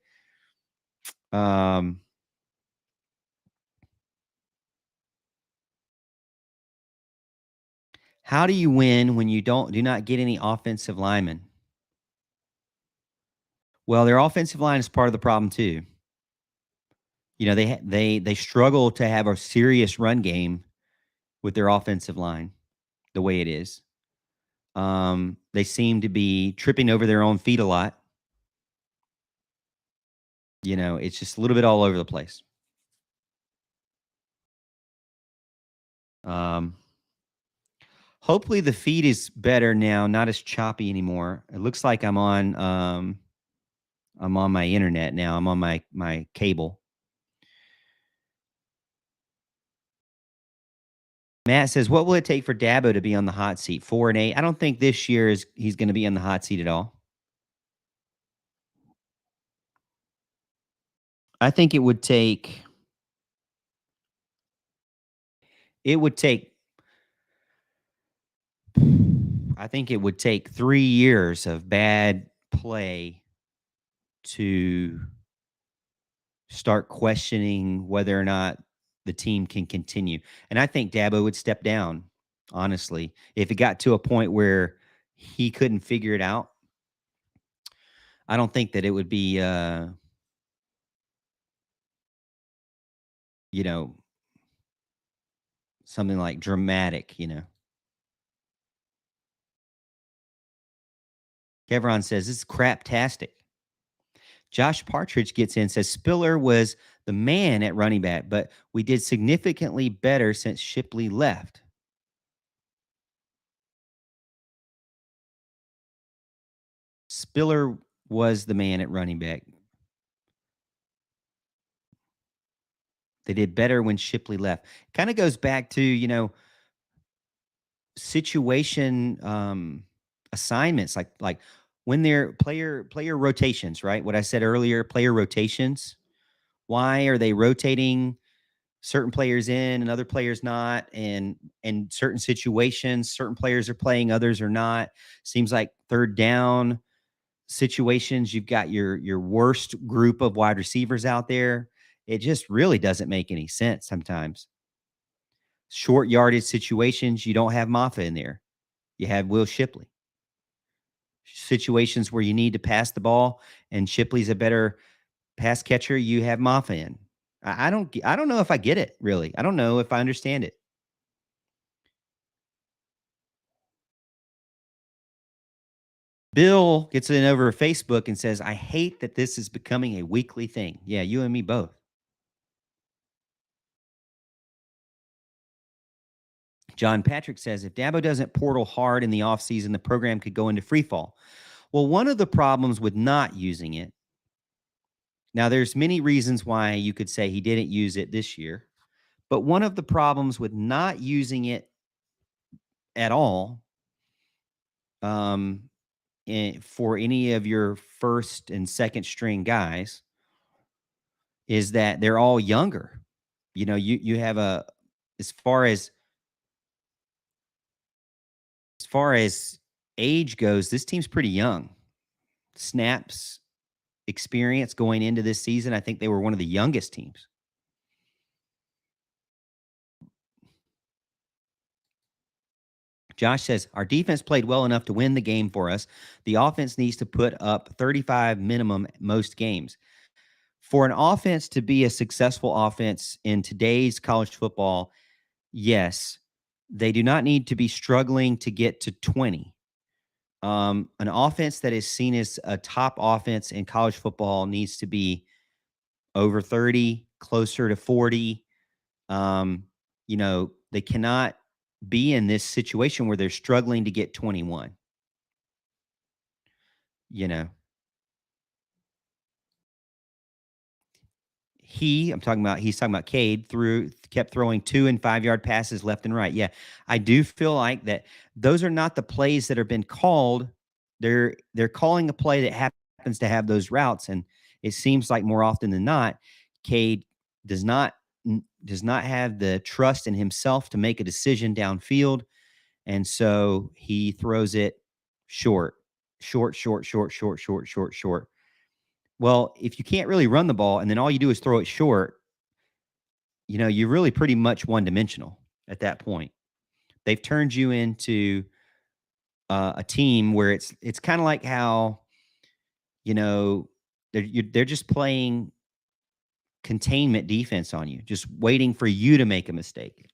how do you win when you do not get any offensive linemen? Well, their offensive line is part of the problem too. They struggle to have a serious run game with their offensive line the way it is. They seem to be tripping over their own feet a lot. It's just a little bit all over the place. Hopefully the feed is better now, not as choppy anymore. It looks like I'm I'm on my internet now. I'm on my cable. Matt says, "What will it take for Dabo to be on the hot seat? 4-8. I don't think this year is he's going to be on the hot seat at all. I think it would take. It would take. I think it would take 3 years of bad play to start questioning whether or not the team can continue. And I think Dabo would step down, honestly, if it got to a point where he couldn't figure it out. I don't think that it would be, you know, something like dramatic. Kevron says, this is craptastic. Josh Partridge gets in, says Spiller was the man at running back, but we did significantly better since Shipley left. Spiller was the man at running back. They did better when Shipley left. Kind of goes back to, situation assignments like when they're player rotations, right? What I said earlier, player rotations. Why are they rotating certain players in and other players not? And certain situations, certain players are playing, others are not. Seems like third down situations, you've got your worst group of wide receivers out there. It just really doesn't make any sense sometimes. Short yardage situations, you don't have Maffa in there. You have Will Shipley. Situations where you need to pass the ball and Shipley's a better pass catcher, you have Maffa in. I don't know if I get it really. I don't know if I understand it. Bill gets in over Facebook and says, I hate that this is becoming a weekly thing. Yeah, you and me both. John Patrick says, if Dabo doesn't portal hard in the offseason, the program could go into free fall. Well, one of the problems with not using it, now there's many reasons why you could say he didn't use it this year, but one of the problems with not using it at all, um, for any of your first and second string guys is that they're all younger. You have as far as age goes, this team's pretty young. Snaps experience going into this season, I think they were one of the youngest teams. Josh says, our defense played well enough to win the game for us. The offense needs to put up 35 minimum most games. For an offense to be a successful offense in today's college football, yes, they do not need to be struggling to get to 20. An offense that is seen as a top offense in college football needs to be over 30, closer to 40. They cannot be in this situation where they're struggling to get 21. You know, he's talking about Cade kept throwing 2 and 5 yard passes left and right. Yeah. I do feel like that those are not the plays that have been called. They're calling a play that happens to have those routes. And it seems like more often than not, Cade does not have the trust in himself to make a decision downfield. And so he throws it short, short, short, short, short, short, short, short. Well, if you can't really run the ball and then all you do is throw it short, you're really pretty much one dimensional at that point. They've turned you into a team where it's kind of like how, they're just playing containment defense on you, just waiting for you to make a mistake.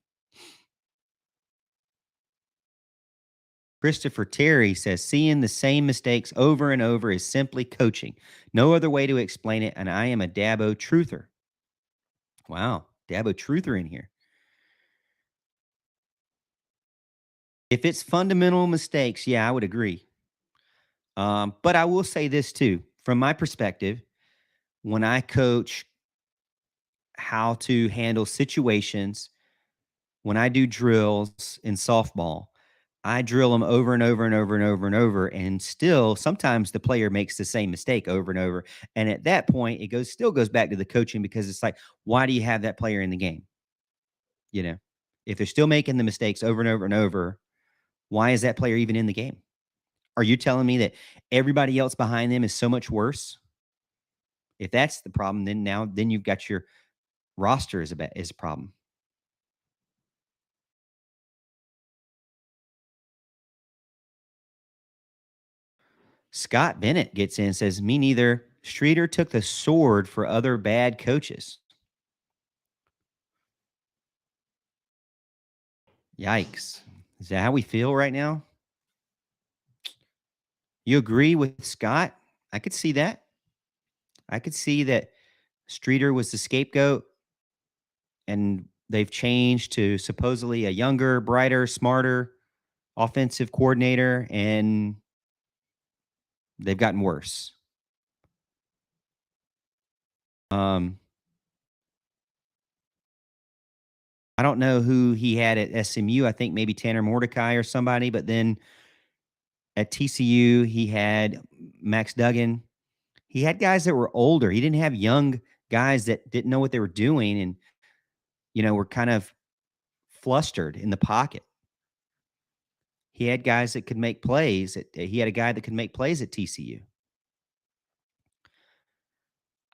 Christopher Terry says, seeing the same mistakes over and over is simply coaching. No other way to explain it. And I am a Dabo truther. Wow. Dabo truther in here. If it's fundamental mistakes, yeah, I would agree. But I will say this too. from my perspective, when I coach how to handle situations, when I do drills in softball, I drill them over and over and over and over and over. And still, sometimes the player makes the same mistake over and over. And at that point, it still goes back to the coaching because it's like, why do you have that player in the game? You know, if they're still making the mistakes over and over and over, why is that player even in the game? Are you telling me that everybody else behind them is so much worse? If that's the problem, then you've got your roster is a problem. Scott Bennett gets in and says, "Me neither. Streeter took the sword for other bad coaches." Yikes. Is that how we feel right now? You agree with Scott? I could see that. I could see that Streeter was the scapegoat and they've changed to supposedly a younger, brighter, smarter offensive coordinator and they've gotten worse. Um, I don't know who he had at SMU. I think maybe Tanner Mordecai or somebody, but then at TCU, he had Max Duggan. He had guys that were older. He didn't have young guys that didn't know what they were doing and, were kind of flustered in the pocket. He had guys that could make plays. He had a guy that could make plays at TCU.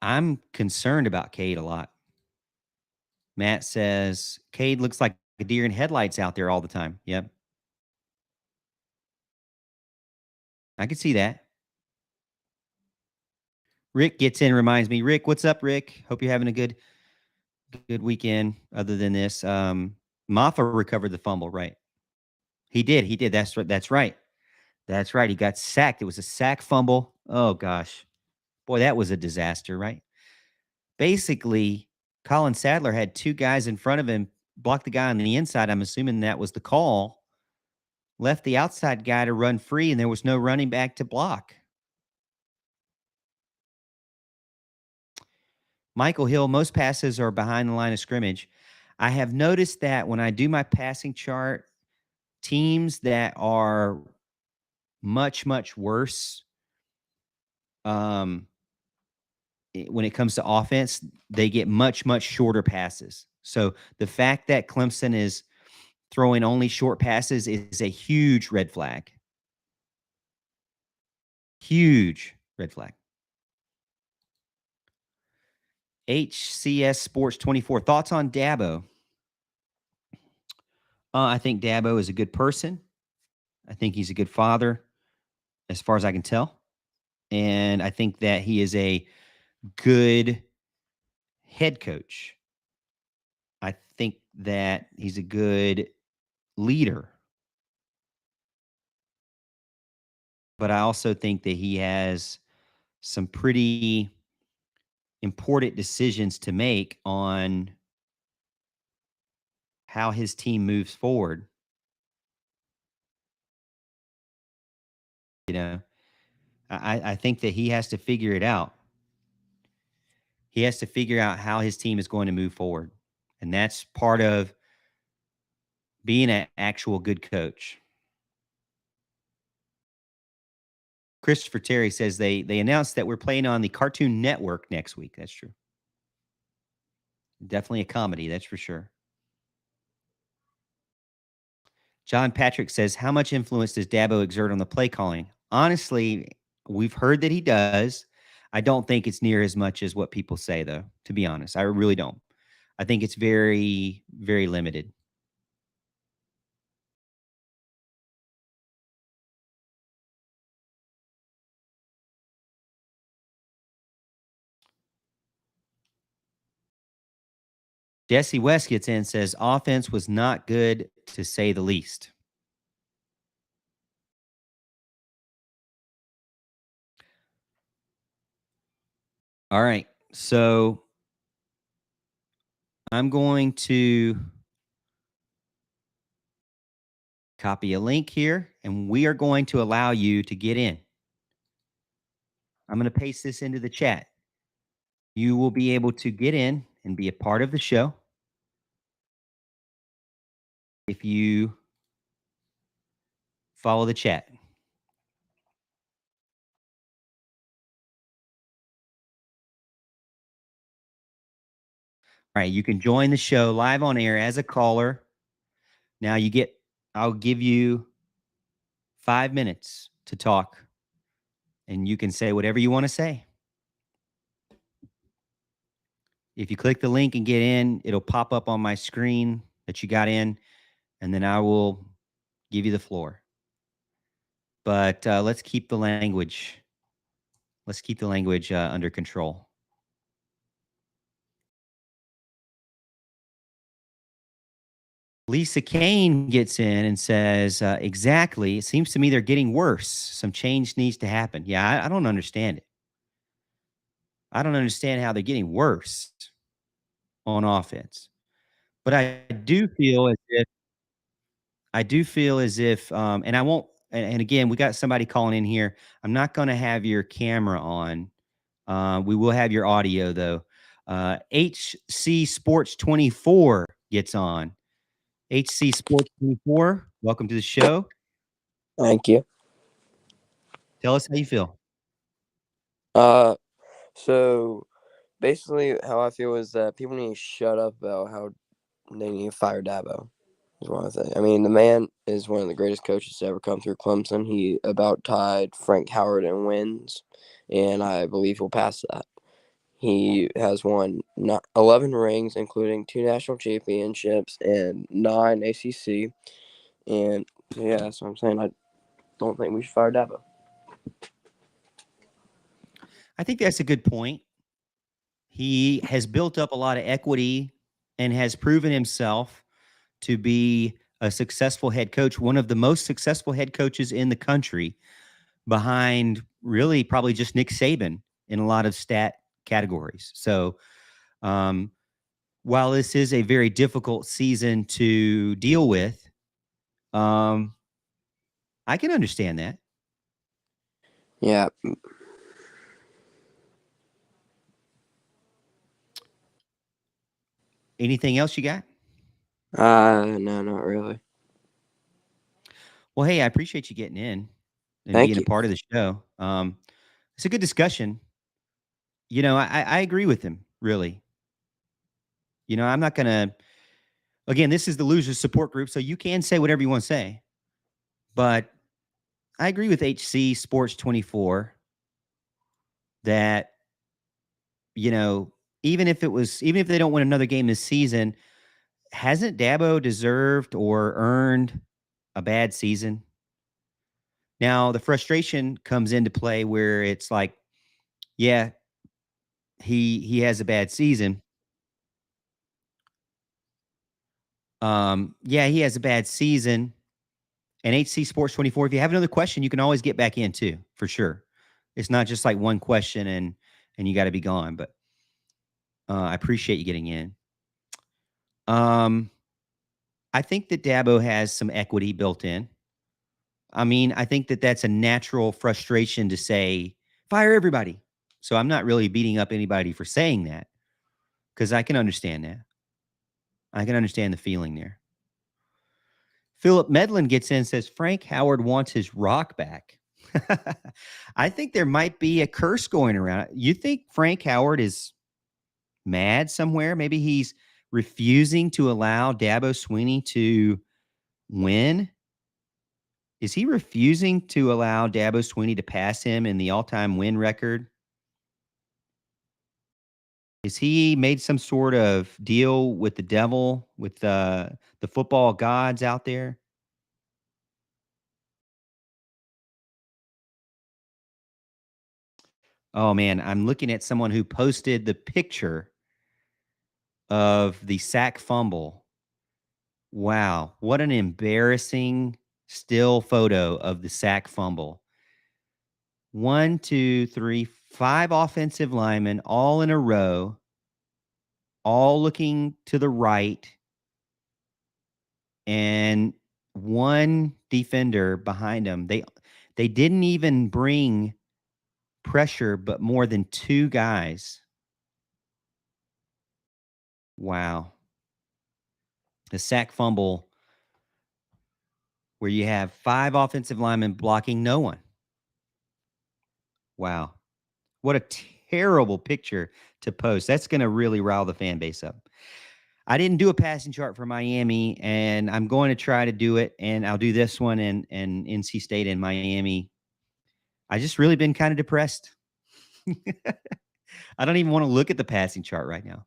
I'm concerned about Cade a lot. Matt says Cade looks like a deer in headlights out there all the time. Yep. I could see that. Rick gets in, reminds me. Rick, what's up, Rick? Hope you're having a good weekend other than this. Maffa recovered the fumble, right? He did. He did. That's right. That's right. He got sacked. It was a sack fumble. Oh gosh. Boy, that was a disaster, right? Basically, Colin Sadler had two guys in front of him, blocked the guy on the inside. I'm assuming that was the call. Left the outside guy to run free, and there was no running back to block. Michael Hill, most passes are behind the line of scrimmage. I have noticed that when I do my passing chart, teams that are much, much worse, um, when it comes to offense, they get much, much shorter passes. So the fact that Clemson is throwing only short passes is a huge red flag. Huge red flag. HCS Sports 24. Thoughts on Dabo? I think Dabo is a good person. I think he's a good father, as far as I can tell. And I think that he is a good head coach. I think that he's a good leader. But I also think that he has some pretty important decisions to make on how his team moves forward. You know, I think that he has to figure it out. He has to figure out how his team is going to move forward. And that's part of being an actual good coach. Christopher Terry says they announced that we're playing on the Cartoon Network next week. That's true. Definitely a comedy, that's for sure. John Patrick says, how much influence does Dabo exert on the play calling? Honestly, we've heard that he does. I don't think it's near as much as what people say, though, to be honest. I really don't. I think it's very, very limited. Jesse West gets in and says, offense was not good, to say the least. All right. So I'm going to copy a link here, and we are going to allow you to get in. I'm going to paste this into the chat. You will be able to get in and be a part of the show if you follow the chat. All right, you can join the show live on air as a caller. Now I'll give you 5 minutes to talk, and you can say whatever you want to say. If you click the link and get in, it'll pop up on my screen that you got in, and then I will give you the floor. But let's keep the language. Let's keep the language under control. Lisa Kane gets in and says, exactly. It seems to me they're getting worse. Some change needs to happen. Yeah, I don't understand it. I don't understand how they're getting worse on offense. But I do feel as if, and I won't, and again, we got somebody calling in here. I'm not going to have your camera on. We will have your audio though. HC Sports 24 gets on. HC Sports 24, welcome to the show. Thank you. Tell us how you feel. Uh, so basically, how I feel is that people need to shut up about how they need to fire Dabo. Is what I think. I mean, the man is one of the greatest coaches to ever come through Clemson. He about tied Frank Howard in wins, and I believe he'll pass that. He has won 11 rings, including 2 national championships and 9 ACC. And yeah, that's what I'm saying. I don't think we should fire Dabo. I think that's a good point. He has built up a lot of equity and has proven himself to be a successful head coach, one of the most successful head coaches in the country, behind really probably just Nick Saban in a lot of stat categories. So, while this is a very difficult season to deal with, I can understand that. Yeah. Anything else you got? No, not really. Well, hey, I appreciate you getting in and Thank being a you. part of the show. It's a good discussion. You know, I agree with him, really. You know, I'm not going to, again, this is the losers support group, so you can say whatever you want to say. But I agree with HC Sports 24 that, you know, even if they don't win another game this season, hasn't Dabo deserved or earned a bad season? Now, the frustration comes into play where it's like, yeah, he has a bad season. Yeah, he has a bad season. And HC Sports 24, if you have another question, you can always get back in too, for sure. It's not just like one question and you got to be gone, but I appreciate you getting in. I think that Dabo has some equity built in. I mean, I think that that's a natural frustration to say, fire everybody. So I'm not really beating up anybody for saying that because I can understand that. I can understand the feeling there. Philip Medlin gets in and says, Frank Howard wants his rock back. I think there might be a curse going around. You think Frank Howard is mad somewhere? Maybe he's refusing to allow Dabo Swinney to win. Is he refusing to allow Dabo Swinney to pass him in the all-time win record? Is he made some sort of deal with the devil, with the football gods out there? Oh man, I'm looking at someone who posted the picture of the sack fumble. Wow, what an embarrassing still photo of the sack fumble. 1, 2, 3, 5 offensive linemen all in a row, all looking to the right, and one defender behind them. They didn't even bring pressure, but more than 2 guys. Wow. The sack fumble where you have 5 offensive linemen blocking no one. Wow. What a terrible picture to post. That's going to really rile the fan base up. I didn't do a passing chart for Miami, and I'm going to try to do it, and I'll do this one and NC State and Miami. I just really been kind of depressed. I don't even want to look at the passing chart right now.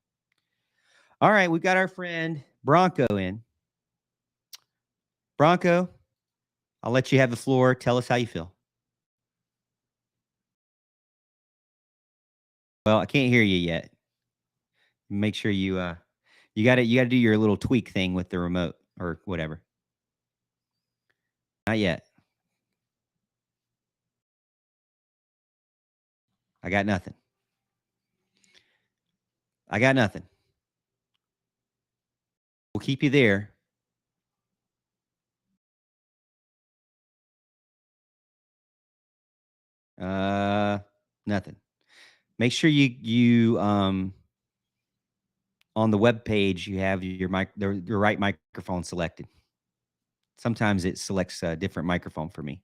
All right, we've got our friend Bronco in. Bronco, I'll let you have the floor. Tell us how you feel. Well, I can't hear you yet. Make sure you got to do your little tweak thing with the remote or whatever. Not yet. I got nothing. I got nothing. We'll keep you there. Nothing. Make sure you on the web page you have your right microphone selected. Sometimes it selects a different microphone for me.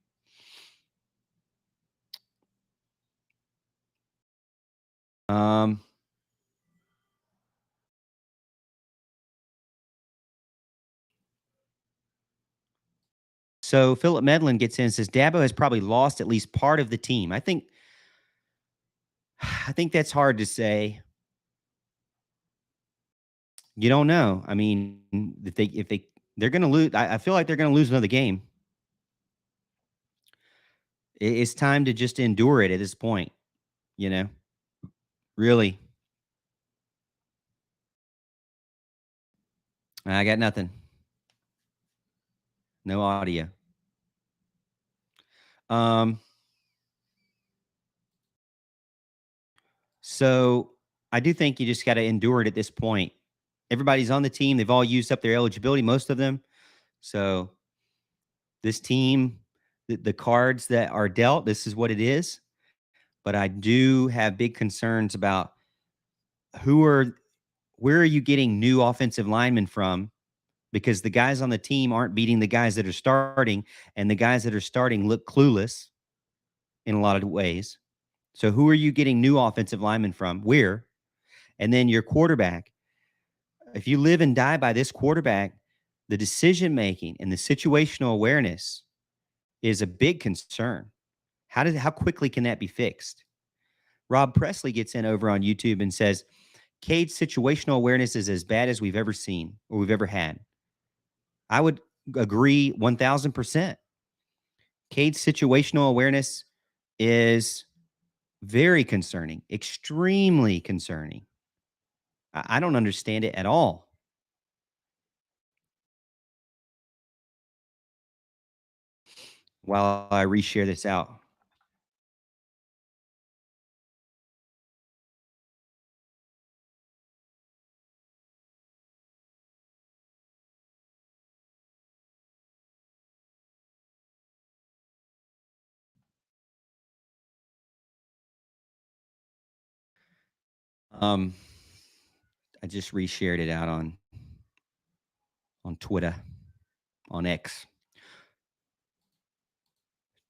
Um, so Philip Medlin gets in and says Dabo has probably lost at least part of the team. I think that's hard to say. You don't know. I mean, if they're going to lose, I feel like they're going to lose another game. It's time to just endure it at this point. You know, really. I got nothing. No audio. So I do think you just got to endure it at this point. Everybody's on the team. They've all used up their eligibility, most of them. So this team, the cards that are dealt, this is what it is. But I do have big concerns about where are you getting new offensive linemen from? Because the guys on the team aren't beating the guys that are starting, and the guys that are starting look clueless in a lot of ways. So who are you getting new offensive linemen from? Where? And then your quarterback. If you live and die by this quarterback, the decision making and the situational awareness is a big concern. How quickly can that be fixed? Rob Presley gets in over on YouTube and says, Cade's situational awareness is as bad as we've ever seen or we've ever had. I would agree 1000%. Cade's situational awareness is very concerning, extremely concerning. I don't understand it at all. While I reshare this out. Um, I just reshared it out on Twitter, on X.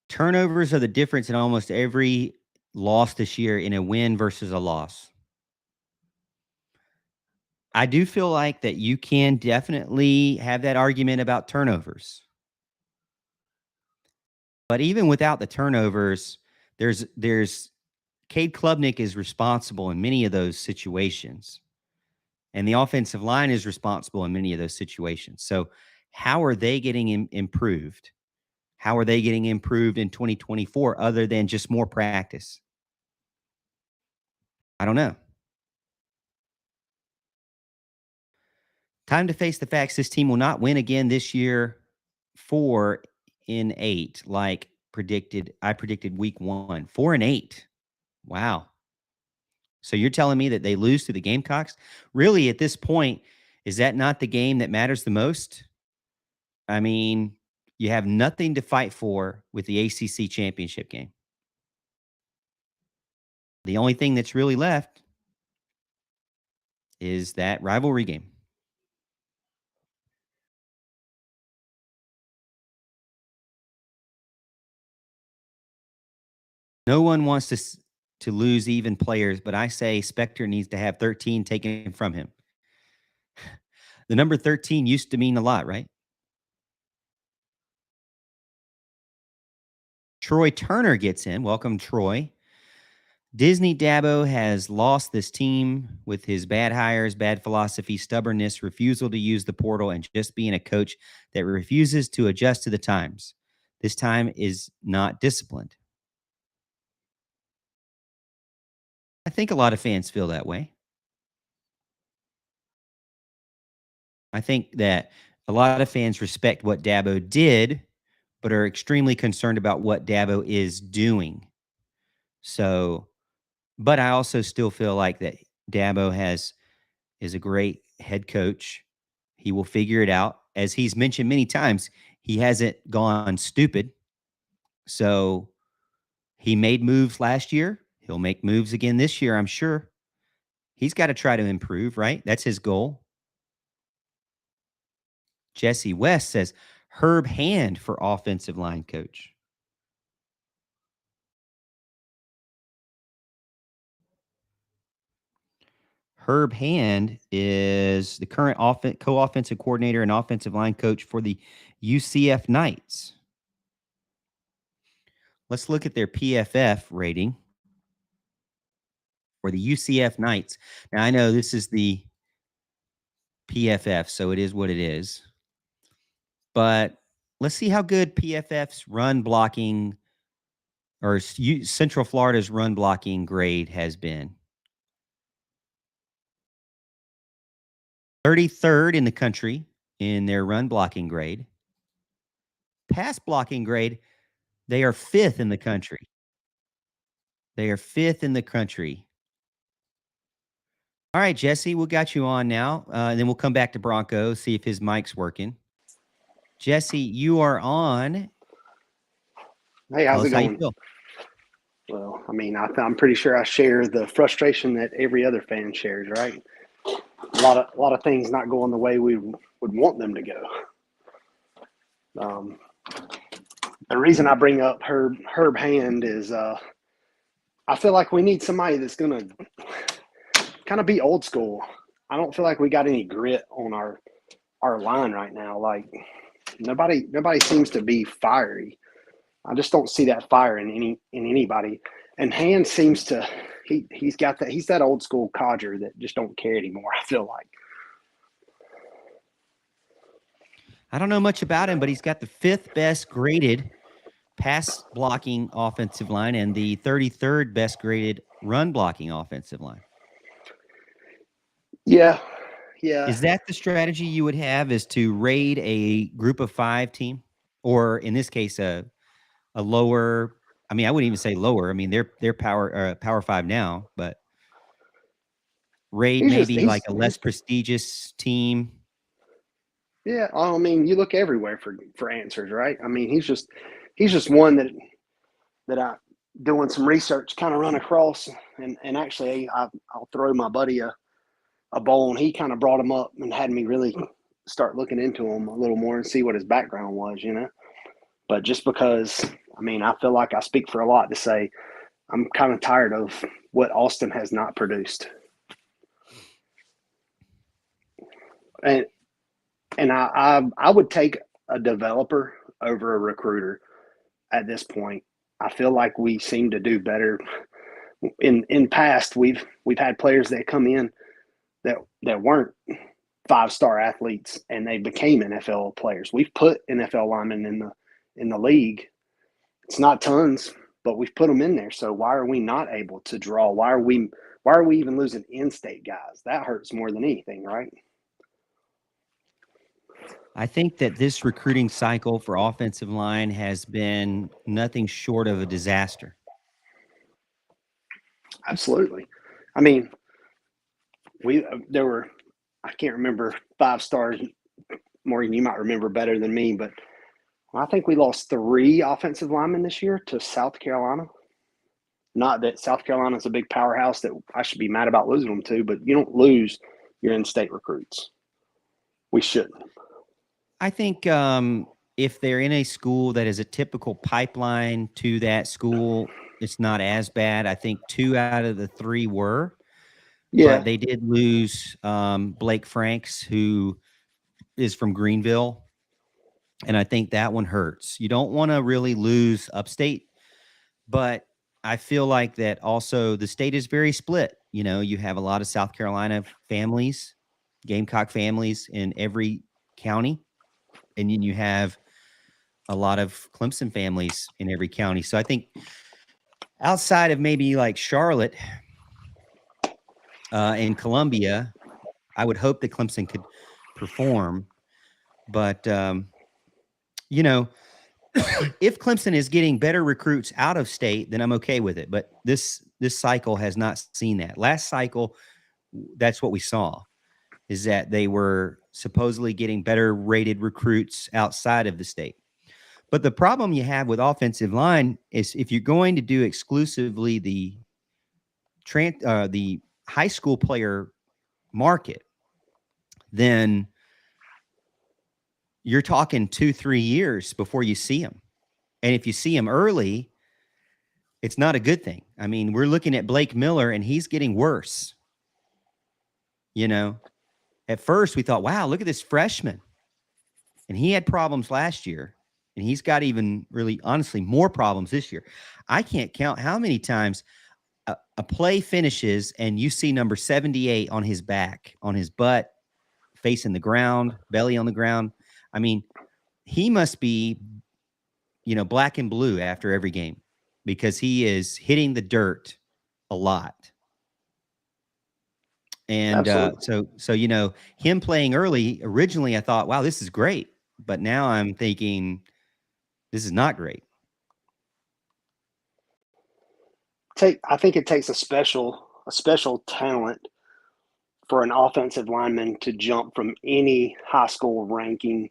Turnovers are the difference in almost every loss this year in a win versus a loss. I do feel like that you can definitely have that argument about turnovers. But even without the turnovers, there's Cade Klubnik is responsible in many of those situations. And the offensive line is responsible in many of those situations. So how are they getting improved? How are they getting improved in 2024 other than just more practice? I don't know. Time to face the facts. This team will not win again this year. 4-8, like predicted. I predicted week 1. 4-8. Wow. So you're telling me that they lose to the Gamecocks? Really, at this point, is that not the game that matters the most? I mean, you have nothing to fight for with the ACC championship game. The only thing that's really left is that rivalry game. No one wants to lose even players, but I say Spector needs to have 13 taken from him. The number 13 used to mean a lot, right? Troy Turner gets in. Welcome, Troy. Disney Dabo has lost this team with his bad hires, bad philosophy, stubbornness, refusal to use the portal, and just being a coach that refuses to adjust to the times. This time is not disciplined. I think a lot of fans feel that way. I think that a lot of fans respect what Dabo did, but are extremely concerned about what Dabo is doing. So, but I also still feel like that Dabo is a great head coach. He will figure it out. As he's mentioned many times, he hasn't gone stupid. So he made moves last year. He'll make moves again this year, I'm sure. He's got to try to improve, right? That's his goal. Jesse West says Herb Hand for offensive line coach. Herb Hand is the current co-offensive coordinator and offensive line coach for the UCF Knights. Let's look at their PFF rating for the UCF Knights. Now, I know this is the PFF, so it is what it is. But let's see how good PFF's run blocking or Central Florida's run blocking grade has been. 33rd in the country in their run blocking grade. Pass blocking grade, they are 5th in the country. They are 5th in the country. All right, Jesse, we got you on now. And then we'll come back to Bronco, see if his mic's working. Jesse, you are on. Hey, how's it How you going? feel. Well, I mean, I'm pretty sure I share the frustration that every other fan shares, right? A lot of things not going the way we would want them to go. The reason I bring up Herb Hand is I feel like we need somebody that's going to kind of be old school. I don't feel like we got any grit on our line right now. Like nobody seems to be fiery. I just don't see that fire in anybody. And Hand seems to he's that old school codger that just don't care anymore, I feel like. I don't know much about him, but he's got the 5th best graded pass blocking offensive line and the 33rd best graded run blocking offensive line. Yeah. Is that the strategy you would have, is to raid a group of 5 team? Or in this case, a lower, I mean, I wouldn't even say lower. I mean, they're power 5 now, but raid maybe like a less prestigious team. Yeah, I mean, you look everywhere for answers, right? I mean, he's just one that I doing some research kind of run across, and actually I'll throw my buddy a bone. He kind of brought him up and had me really start looking into him a little more and see what his background was, you know. But just because, I mean, I feel like I speak for a lot to say I'm kind of tired of what Austin has not produced. And I would take a developer over a recruiter at this point. I feel like we seem to do better. In past, we've had players that come in that weren't 5-star athletes and they became NFL players. We've put NFL linemen in the league. It's not tons, but we've put them in there. So why are we not able to draw? Why are we even losing in-state guys? That hurts more than anything, right? I think that this recruiting cycle for offensive line has been nothing short of a disaster. Absolutely. I mean, there were, I can't remember 5 stars. Morgan, you might remember better than me, but I think we lost 3 offensive linemen this year to South Carolina. Not that South Carolina's a big powerhouse that I should be mad about losing them to, but you don't lose your in-state recruits. We shouldn't. I think if they're in a school that is a typical pipeline to that school, it's not as bad. I think 2 out of the 3 were, Yeah, but they did lose Blake Franks, who is from Greenville, and I think that one hurts. You don't want to really lose upstate, but I feel like that also the state is very split. You know, you have a lot of South Carolina families, Gamecock families in every county, and then you have a lot of Clemson families in every county. So I think outside of maybe like Charlotte and Columbia, I would hope that Clemson could perform. But, you know, if Clemson is getting better recruits out of state, then I'm okay with it. But this cycle has not seen that. Last cycle, that's what we saw, is that they were supposedly getting better rated recruits outside of the state. But the problem you have with offensive line is if you're going to do exclusively the high school player market, then you're talking 2-3 years before you see them. And if you see them early, it's not a good thing. I mean, we're looking at Blake Miller and he's getting worse. You know, at first we thought, wow, look at this freshman. And he had problems last year. And he's got even really, honestly, more problems this year. I can't count how many times a play finishes and you see number 78 on his back, on his butt, facing the ground, belly on the ground. I mean, he must be, you know, black and blue after every game because he is hitting the dirt a lot. And so you know, him playing early, originally I thought, wow, this is great. But now I'm thinking, this is not great. I think it takes a special talent for an offensive lineman to jump from any high school ranking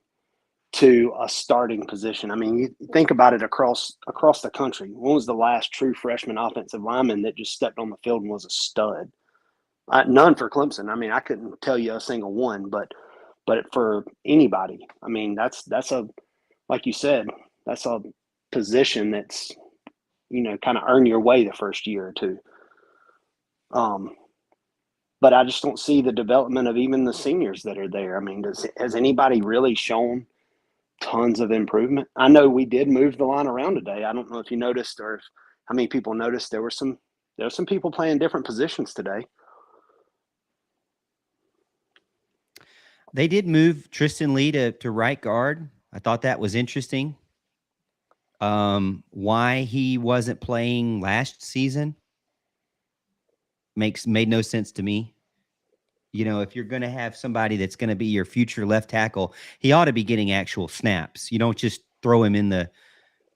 to a starting position. I mean, you think about it across the country. When was the last true freshman offensive lineman that just stepped on the field and was a stud? None for Clemson. I mean, I couldn't tell you a single one, but for anybody, I mean, that's a, like you said, that's a position that's, you know, kind of earn your way the first year or two. But I just don't see the development of even the seniors that are there. I mean, has anybody really shown tons of improvement? I know we did move the line around today. I don't know if you noticed or how many people noticed there were some people playing different positions today. They did move Tristan Lee to right guard. I thought that was interesting. Why he wasn't playing last season made no sense to me. You know, if you're going to have somebody that's going to be your future left tackle, he ought to be getting actual snaps. You don't just throw him in the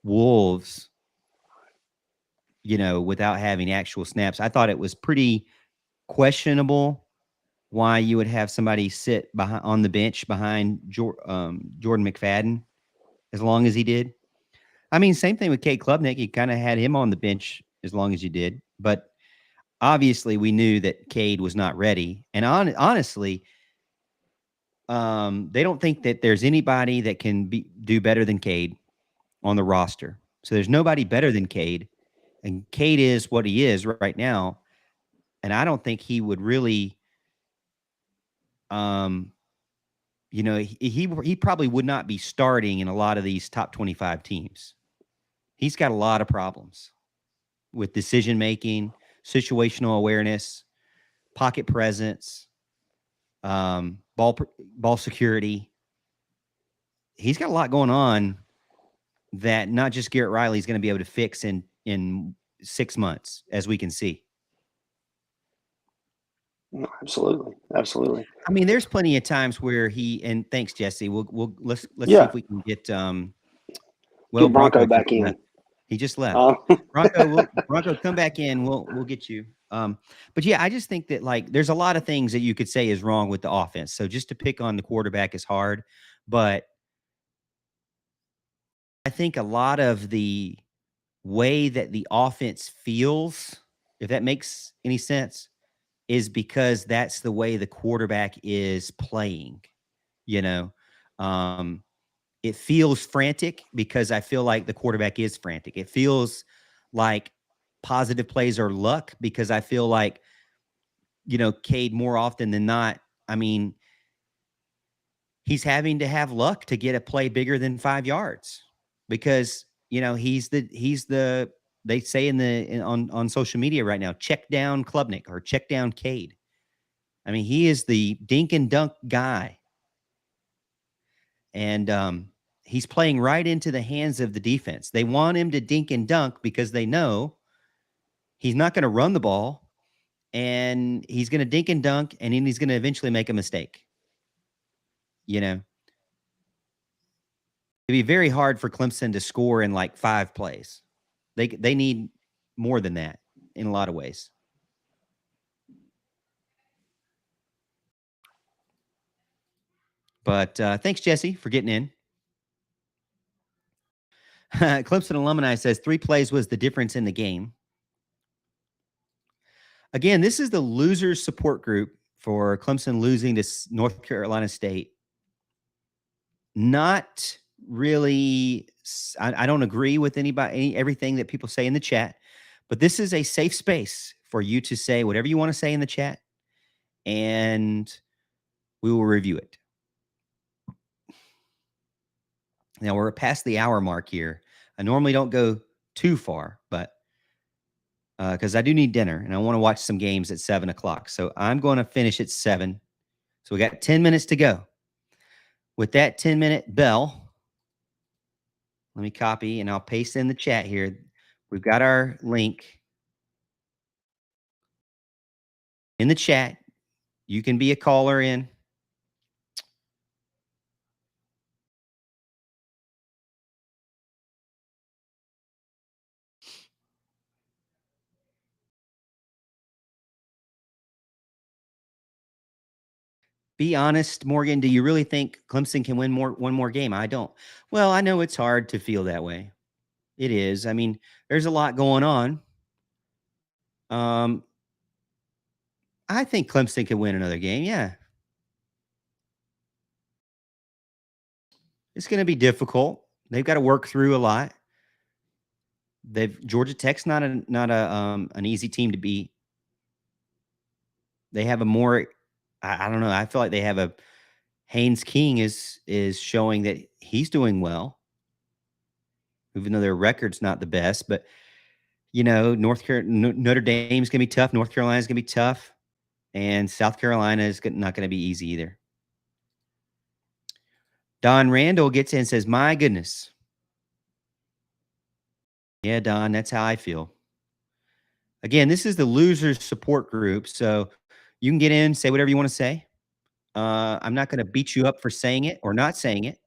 Wolves, you know, without having actual snaps. I thought it was pretty questionable why you would have somebody sit on the bench behind Jordan McFadden as long as he did. I mean, same thing with Cade Klubnik. You kind of had him on the bench as long as you did. But obviously, we knew that Cade was not ready. And honestly, they don't think that there's anybody that can do better than Cade on the roster. So there's nobody better than Cade. And Cade is what he is right now. And I don't think he would really you know, he probably would not be starting in a lot of these top 25 teams. He's got a lot of problems with decision making, situational awareness, pocket presence, ball security. He's got a lot going on that not just Garrett Riley is going to be able to fix in 6 months, as we can see. Absolutely. I mean, there's plenty of times where and thanks, Jesse. Let's see if we can get get Bronco back in. Left. He just left. Bronco, come back in. We'll get you. But yeah, I just think that like there's a lot of things that you could say is wrong with the offense. So just to pick on the quarterback is hard, but I think a lot of the way that the offense feels, if that makes any sense, is because that's the way the quarterback is playing, you know. Um, it feels frantic because I feel like the quarterback is frantic. It feels like positive plays are luck because I feel like, Cade more often than not, I mean, he's having to have luck to get a play bigger than 5 yards because, he's the they say on social media right now, check down Klubnik or check down Cade. I mean, he is the dink and dunk guy. And he's playing right into the hands of the defense. They want him to dink and dunk because they know he's not going to run the ball and he's going to dink and dunk and then he's going to eventually make a mistake. It'd be very hard for Clemson to score in like 5 plays. They need more than that in a lot of ways. But thanks, Jesse, for getting in. Clemson alumni says 3 plays was the difference in the game. Again, this is the losers support group for Clemson losing to North Carolina State. Not really, I don't agree with everything that people say in the chat, but this is a safe space for you to say whatever you want to say in the chat, and we will review it. Now, we're past the hour mark here. I normally don't go too far, but because I do need dinner and I want to watch some games at 7 o'clock. So I'm going to finish at 7. So we got 10 minutes to go. With that 10-minute bell, let me copy and I'll paste in the chat here. We've got our link in the chat. You can be a caller in. Be honest, Morgan. Do you really think Clemson can win one more game? I don't. Well, I know it's hard to feel that way. It is. I mean, there's a lot going on. I think Clemson can win another game. Yeah. It's going to be difficult. They've got to work through a lot. Georgia Tech's not an easy team to beat. They have a more, I don't know. I feel like they have a Haynes King is showing that he's doing well, even though their record's not the best. But Notre Dame's gonna be tough. North Carolina's gonna be tough, and South Carolina is not gonna be easy either. Don Randall gets in and says, "My goodness." Yeah, Don, that's how I feel. Again, this is the losers support group, so you can get in, say whatever you want to say. I'm not going to beat you up for saying it or not saying it.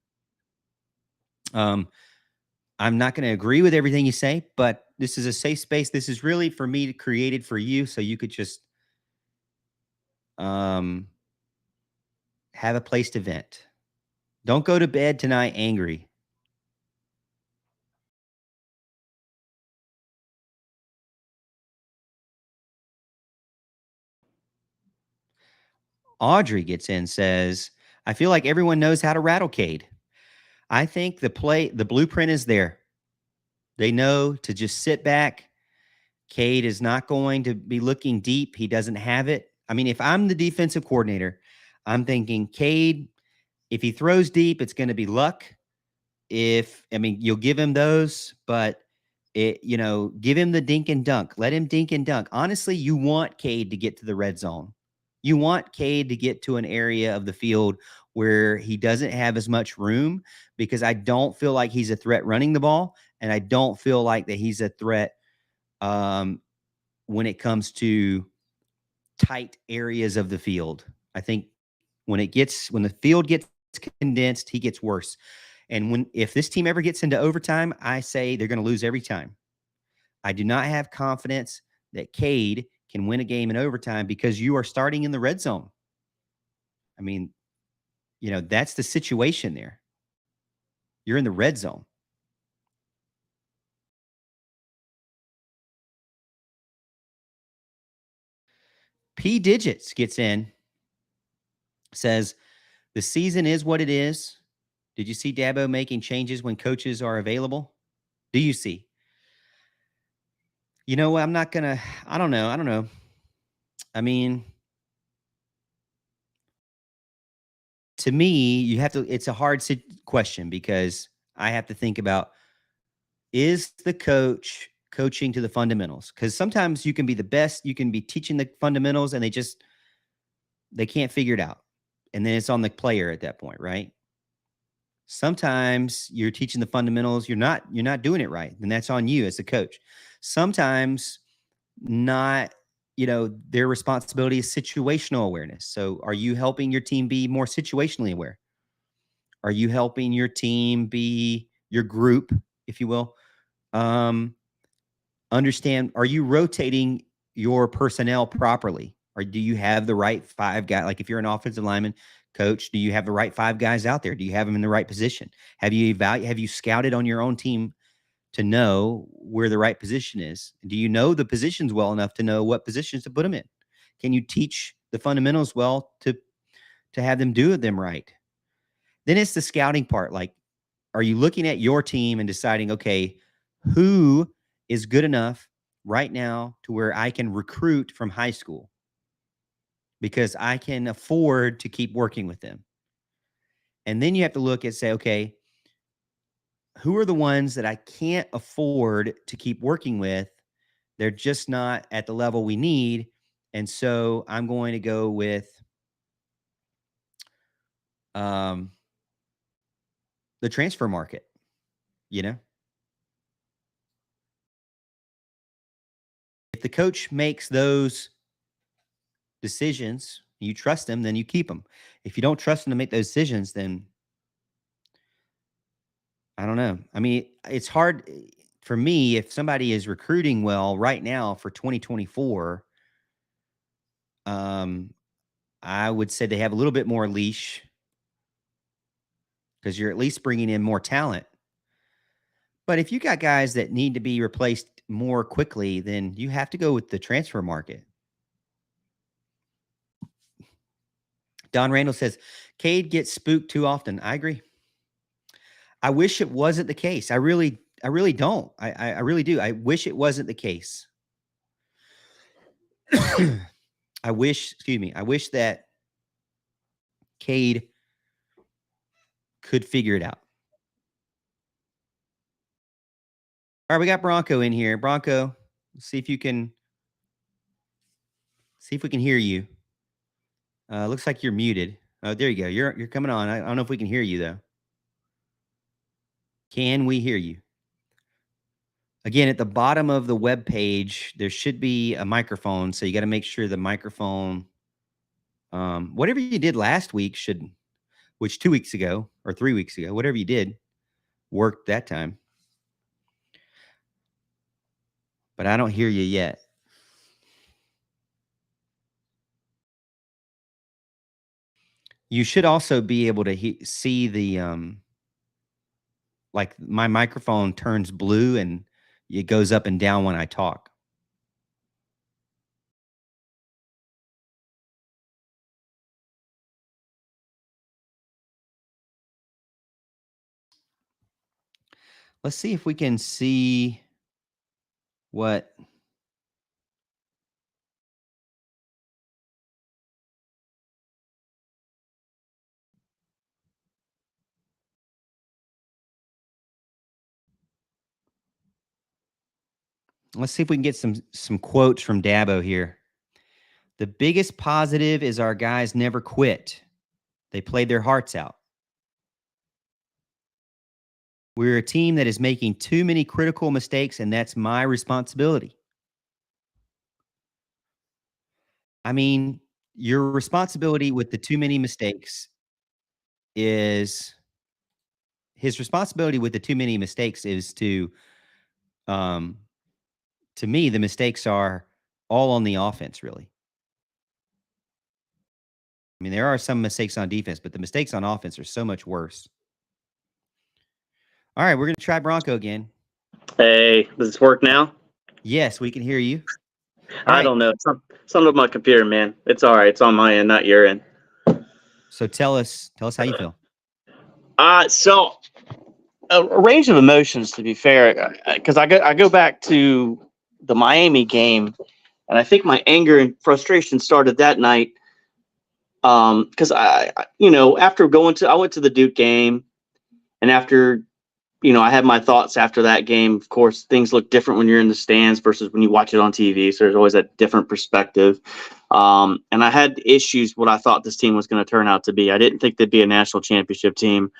I'm not going to agree with everything you say, but this is a safe space. This is really for me created for you, so you could just have a place to vent. Don't go to bed tonight angry. Audrey gets in, says, I feel like everyone knows how to rattle Cade. I think the blueprint is there. They know to just sit back. Cade is not going to be looking deep. He doesn't have it. I mean, if I'm the defensive coordinator, I'm thinking Cade, if he throws deep, it's going to be luck. You'll give him those, but give him the dink and dunk. Let him dink and dunk. Honestly, you want Cade to get to the red zone. You want Cade to get to an area of the field where he doesn't have as much room, because I don't feel like he's a threat running the ball, and I don't feel like that he's a threat when it comes to tight areas of the field. I think when the field gets condensed, he gets worse. And if this team ever gets into overtime, I say they're going to lose every time. I do not have confidence that Cade can win a game in overtime because you are starting in the red zone. I mean, that's the situation there. You're in the red zone. P Digits gets in, says, the season is what it is. Did you see Dabo making changes when coaches are available? Do you see? You know what? I don't know. I mean, to me, it's a hard question because I have to think about, is the coach coaching to the fundamentals? Because sometimes you can be the best, you can be teaching the fundamentals and they can't figure it out. And then it's on the player at that point, right? Sometimes you're teaching the fundamentals, you're not doing it right, and that's on you as a coach. Sometimes not, their responsibility is situational awareness. So are you helping your team be more situationally aware? Are you helping your team be, your group, if you will, understand, are you rotating your personnel properly? Or do you have the right 5 guys? Like if you're an offensive lineman coach, do you have the right 5 guys out there? Do you have them in the right position? Have you scouted on your own team to know where the right position is? Do you know the positions well enough to know what positions to put them in? Can you teach the fundamentals well to have them do them right? Then it's the scouting part. Like, are you looking at your team and deciding, okay, who is good enough right now to where I can recruit from high school because I can afford to keep working with them? And then you have to look and say, okay, who are the ones that I can't afford to keep working with? They're just not at the level we need. And so I'm going to go with the transfer market, If the coach makes those decisions, you trust them, then you keep them. If you don't trust them to make those decisions, then I don't know. I mean, it's hard for me if somebody is recruiting well right now for 2024. I would say they have a little bit more leash because you're at least bringing in more talent. But if you got guys that need to be replaced more quickly, then you have to go with the transfer market. Don Randall says, Cade gets spooked too often. I agree. I wish it wasn't the case. I really don't. I really do. I wish it wasn't the case. I wish that Cade could figure it out. All right, we got Bronco in here. Bronco, see if we can hear you. Looks like you're muted. Oh, there you go. You're coming on. I don't know if we can hear you though. Can we hear you? Again, at the bottom of the web page, there should be a microphone. So you got to make sure the microphone, whatever you did last week which 2 weeks ago or 3 weeks ago, whatever you did worked that time. But I don't hear you yet. You should also be able to see the, like my microphone turns blue and it goes up and down when I talk. Let's see if we can see what. Let's see if we can get some quotes from Dabo here. The biggest positive is our guys never quit. They played their hearts out. We're a team that is making too many critical mistakes, and that's my responsibility. I mean, your responsibility with the too many mistakes is his responsibility with the too many mistakes is to me, the mistakes are all on the offense, really. I mean, there are some mistakes on defense, but the mistakes on offense are so much worse. All right, we're going to try Bronco again. Hey, does this work now? Yes, we can hear you. All I right. don't know. Something with my computer, man. It's all right. It's on my end, not your end. So tell us how you feel. So a range of emotions, to be fair, because I go back to the Miami game, and I think my anger and frustration started that night. Because after I went to the Duke game, and after I had my thoughts after that game. Of course, things look different when you're in the stands versus when you watch it on TV. So there's always a different perspective. And I had issues what I thought this team was going to turn out to be. I didn't think they'd be a national championship team,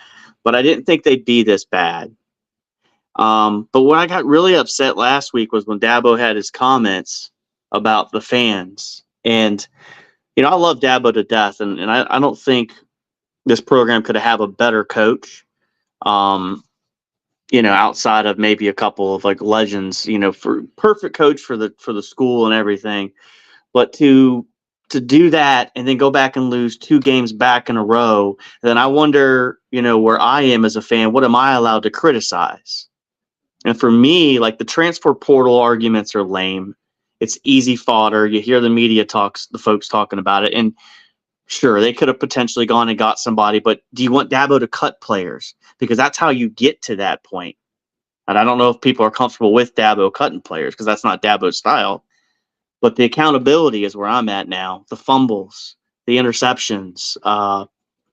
but I didn't think they'd be this bad. But when I got really upset last week was when Dabo had his comments about the fans. And, I love Dabo to death, and I don't think this program could have a better coach. Outside of maybe a couple of like legends, for perfect coach for the school and everything. But to do that and then go back and lose 2 games back in a row, then I wonder, where I am as a fan, what am I allowed to criticize? And for me, like the transfer portal arguments are lame. It's easy fodder. You hear the folks talking about it. And sure, they could have potentially gone and got somebody, but do you want Dabo to cut players? Because that's how you get to that point. And I don't know if people are comfortable with Dabo cutting players because that's not Dabo's style. But the accountability is where I'm at now. The fumbles, the interceptions,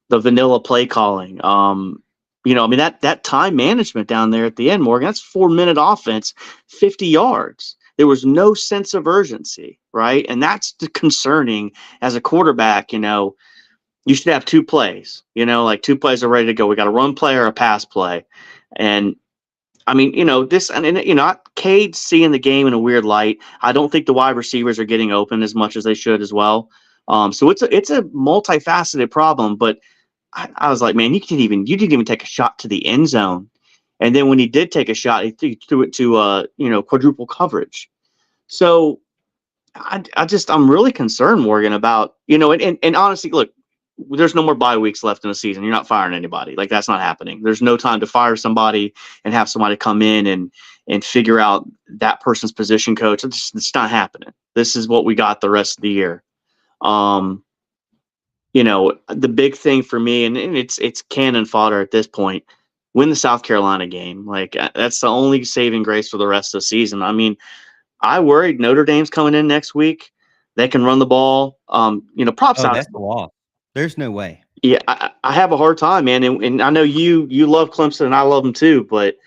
the vanilla play calling. That time management down there at the end, Morgan, that's 4-minute offense, 50 yards. There was no sense of urgency, right? And that's concerning as a quarterback. You should have 2 plays. Like 2 plays are ready to go. We got a run play or a pass play. And Cade's seeing the game in a weird light. I don't think the wide receivers are getting open as much as they should as well. So it's a multifaceted problem. But I was like, man, you didn't even take a shot to the end zone. And then when he did take a shot, he threw it to quadruple coverage. So I'm really concerned, Morgan, about and honestly, look. There's no more bye weeks left in the season. You're not firing anybody. Like that's not happening. There's no time to fire somebody and have somebody come in and figure out that person's position coach. It's not happening. This is what we got the rest of the year. The big thing for me, and it's cannon fodder at this point, win the South Carolina game. Like that's the only saving grace for the rest of the season. I mean, I worried Notre Dame's coming in next week. They can run the ball. Props out. That's the law. There's no way. Yeah, I have a hard time, man, and I know you love Clemson and I love them too, but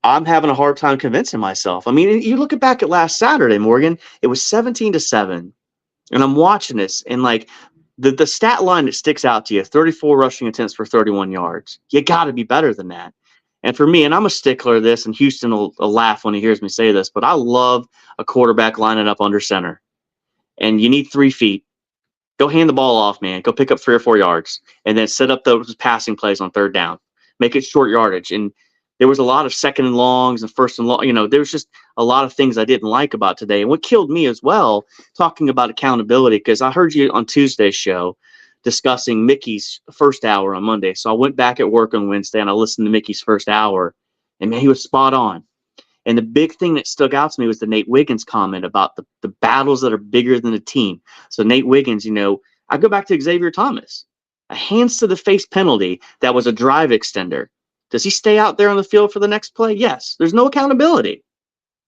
I'm having a hard time convincing myself. I mean, you look back at last Saturday, Morgan, it was 17-7, and I'm watching this, and like the stat line that sticks out to you, 34 rushing attempts for 31 yards. You got to be better than that. And for me, and I'm a stickler of this, and Houston will laugh when he hears me say this, but I love a quarterback lining up under center, and you need 3 feet. Go hand the ball off, man. Go pick up 3 or 4 yards and then set up those passing plays on 3rd down. Make it short yardage. And there was a lot of 2nd and longs and 1st and long. There was just a lot of things I didn't like about today. And what killed me as well, talking about accountability, because I heard you on Tuesday's show discussing Mickey's first hour on Monday. So I went back at work on Wednesday and I listened to Mickey's first hour. And, man, he was spot on. And the big thing that stuck out to me was the Nate Wiggins comment about the battles that are bigger than the team. So Nate Wiggins, I go back to Xavier Thomas, a hands to the face penalty that was a drive extender. Does he stay out there on the field for the next play? Yes. There's no accountability.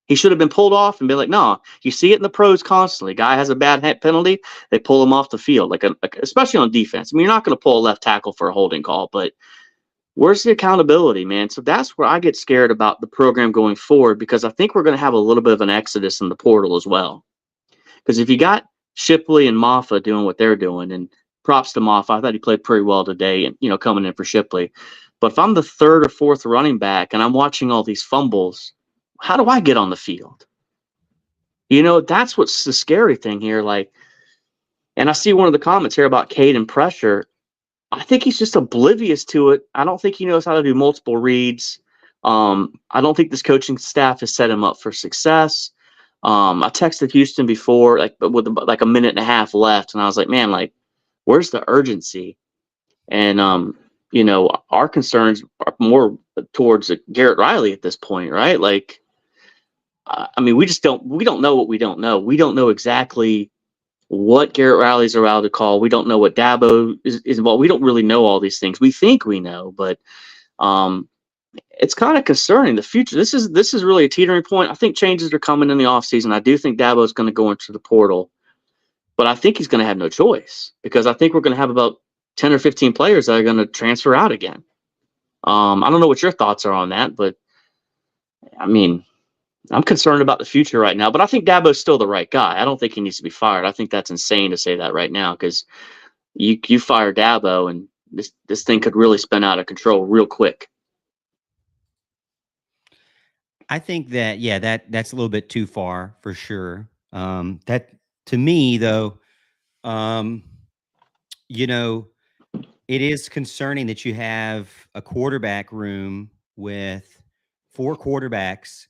He should have been pulled off and be like, no, you see it in the pros constantly. Guy has a bad penalty, they pull him off the field, like especially on defense. I mean, you're not going to pull a left tackle for a holding call, but where's the accountability, man? So that's where I get scared about the program going forward, because I think we're going to have a little bit of an exodus in the portal as well. Because if you got Shipley and Maffa doing what they're doing, and props to Maffa, I thought he played pretty well today, and coming in for Shipley. But if I'm the 3rd or 4th running back and I'm watching all these fumbles, how do I get on the field? That's what's the scary thing here. Like, and I see one of the comments here about Cade and pressure. I think he's just oblivious to it. I don't think he knows how to do multiple reads. I don't think this coaching staff has set him up for success. I texted Houston before, with like a minute and a half left, and I was like, man, like, where's the urgency? And our concerns are more towards Garrett Riley at this point, right? Like, I mean, we don't know what we don't know. We don't know exactly what Garrett Riley's allowed to call. We don't know what Dabo is involved. We don't really know all these things. We think we know, but it's kind of concerning. The future. This is really a teetering point. I think changes are coming in the offseason. I do think Dabo is going to go into the portal, but I think he's going to have no choice because I think we're going to have about 10 or 15 players that are going to transfer out again. I don't know what your thoughts are on that, but I mean, I'm concerned about the future right now, but I think Dabo's still the right guy. I don't think he needs to be fired. I think that's insane to say that right now because you fire Dabo and this thing could really spin out of control real quick. I think that that's a little bit too far for sure. That to me though, you know, it is concerning that you have a quarterback room with 4 quarterbacks,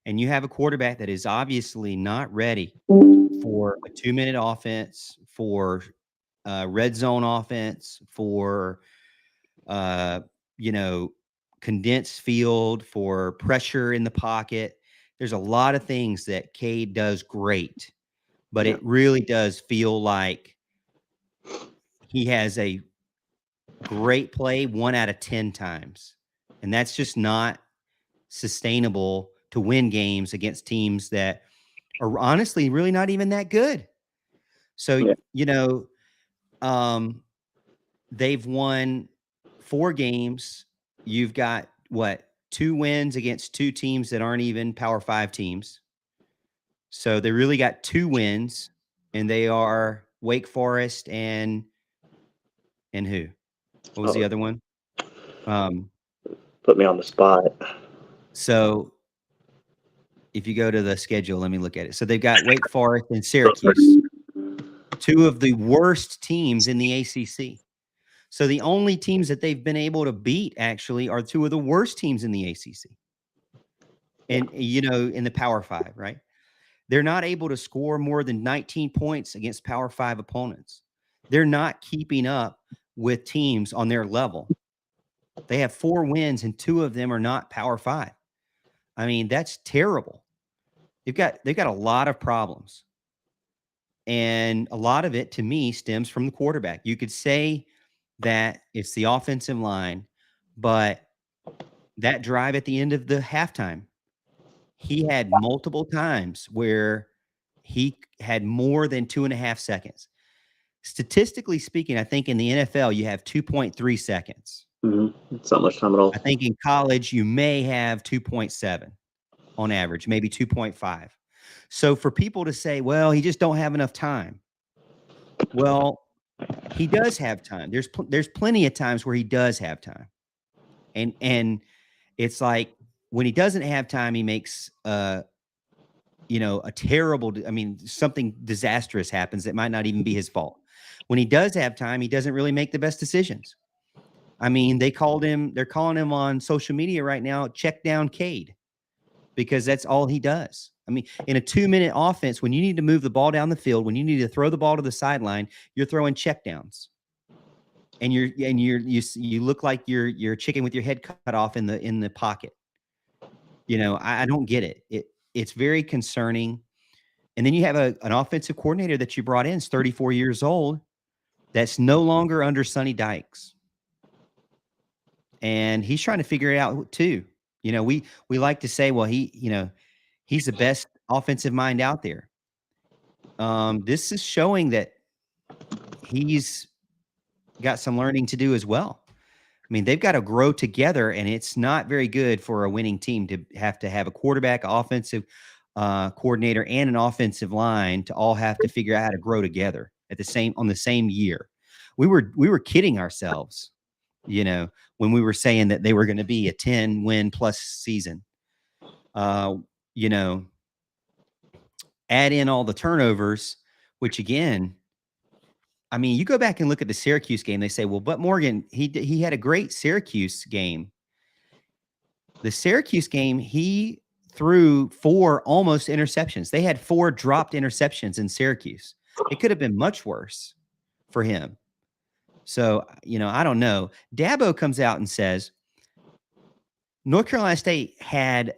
and you have a quarterback that is obviously not ready for a 2-minute offense, for red zone offense, for uh, you know, condensed field, for pressure in the pocket. There's a lot of things that Cade does great, but it really does feel like he has a great play 1 out of 10 times. And that's just not sustainable to win games against teams that are honestly really not even that good. So, they've won 4 games. You've got what? 2 wins against 2 teams that aren't even Power 5 teams. So they really got 2 wins, and they are Wake Forest and who? What was the other one? Put me on the spot. So if you go to the schedule, let me look at it. So they've got Wake Forest and Syracuse, 2 of the worst teams in the ACC. So the only teams that they've been able to beat actually are 2 of the worst teams in the ACC. And, in the Power 5, right? They're not able to score more than 19 points against Power 5 opponents. They're not keeping up with teams on their level. They have 4 wins, and 2 of them are not Power 5. I mean, that's terrible. They've got a lot of problems. And a lot of it, to me, stems from the quarterback. You could say that it's the offensive line, but that drive at the end of the halftime, he had multiple times where he had more than 2.5 seconds. Statistically speaking, I think in the NFL, you have 2.3 seconds. It's not much time at all. I think in college, you may have 2.7 on average, maybe 2.5. So for people to say, well, he just don't have enough time. Well, he does have time. There's plenty of times where he does have time. And it's like when he doesn't have time, he makes a terrible, something disastrous happens that might not even be his fault. When he does have time, he doesn't really make the best decisions. I mean, they're calling him on social media right now, check down Cade, because that's all he does. I mean, in a 2-minute offense, when you need to move the ball down the field, when you need to throw the ball to the sideline, you're throwing check downs. And you look like you're a chicken with your head cut off in the pocket. I don't get it. It's very concerning. And then you have an offensive coordinator that you brought in, is 34 years old, that's no longer under Sonny Dykes. And he's trying to figure it out too. We like to say, well, he's the best offensive mind out there. This is showing that he's got some learning to do as well. I mean, they've got to grow together, and it's not very good for a winning team to have a quarterback, offensive coordinator, and an offensive line to all have to figure out how to grow together on the same year. We were kidding ourselves, when we were saying that they were going to be a 10-win plus season. Add in all the turnovers, which again, I mean, you go back and look at the Syracuse game, they say, well, but Morgan, he had a great Syracuse game. The Syracuse game, he threw 4 almost interceptions. They had 4 dropped interceptions in Syracuse. It could have been much worse for him. So, I don't know. Dabo comes out and says, North Carolina State had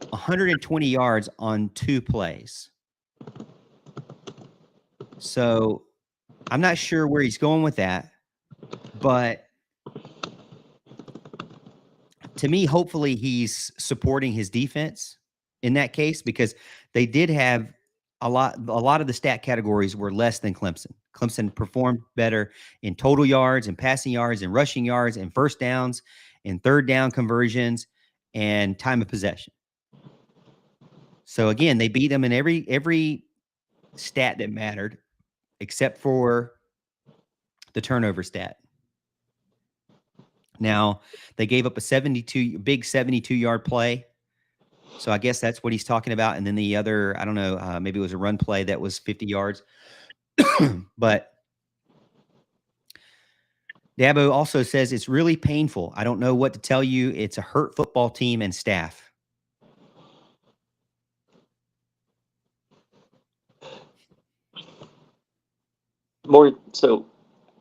120 yards on 2 plays. So I'm not sure where he's going with that, but to me, hopefully he's supporting his defense in that case, because they did have a lot of the stat categories were less than Clemson. Clemson performed better in total yards and passing yards and rushing yards and first downs and third down conversions and time of possession. So again, they beat them in every stat that mattered except for the turnover stat. Now, they gave up a big 72-yard play. So I guess that's what he's talking about. And then the other, I don't know, maybe it was a run play that was 50 yards. But Dabo also says it's really painful. I don't know what to tell you. It's a hurt football team and staff. So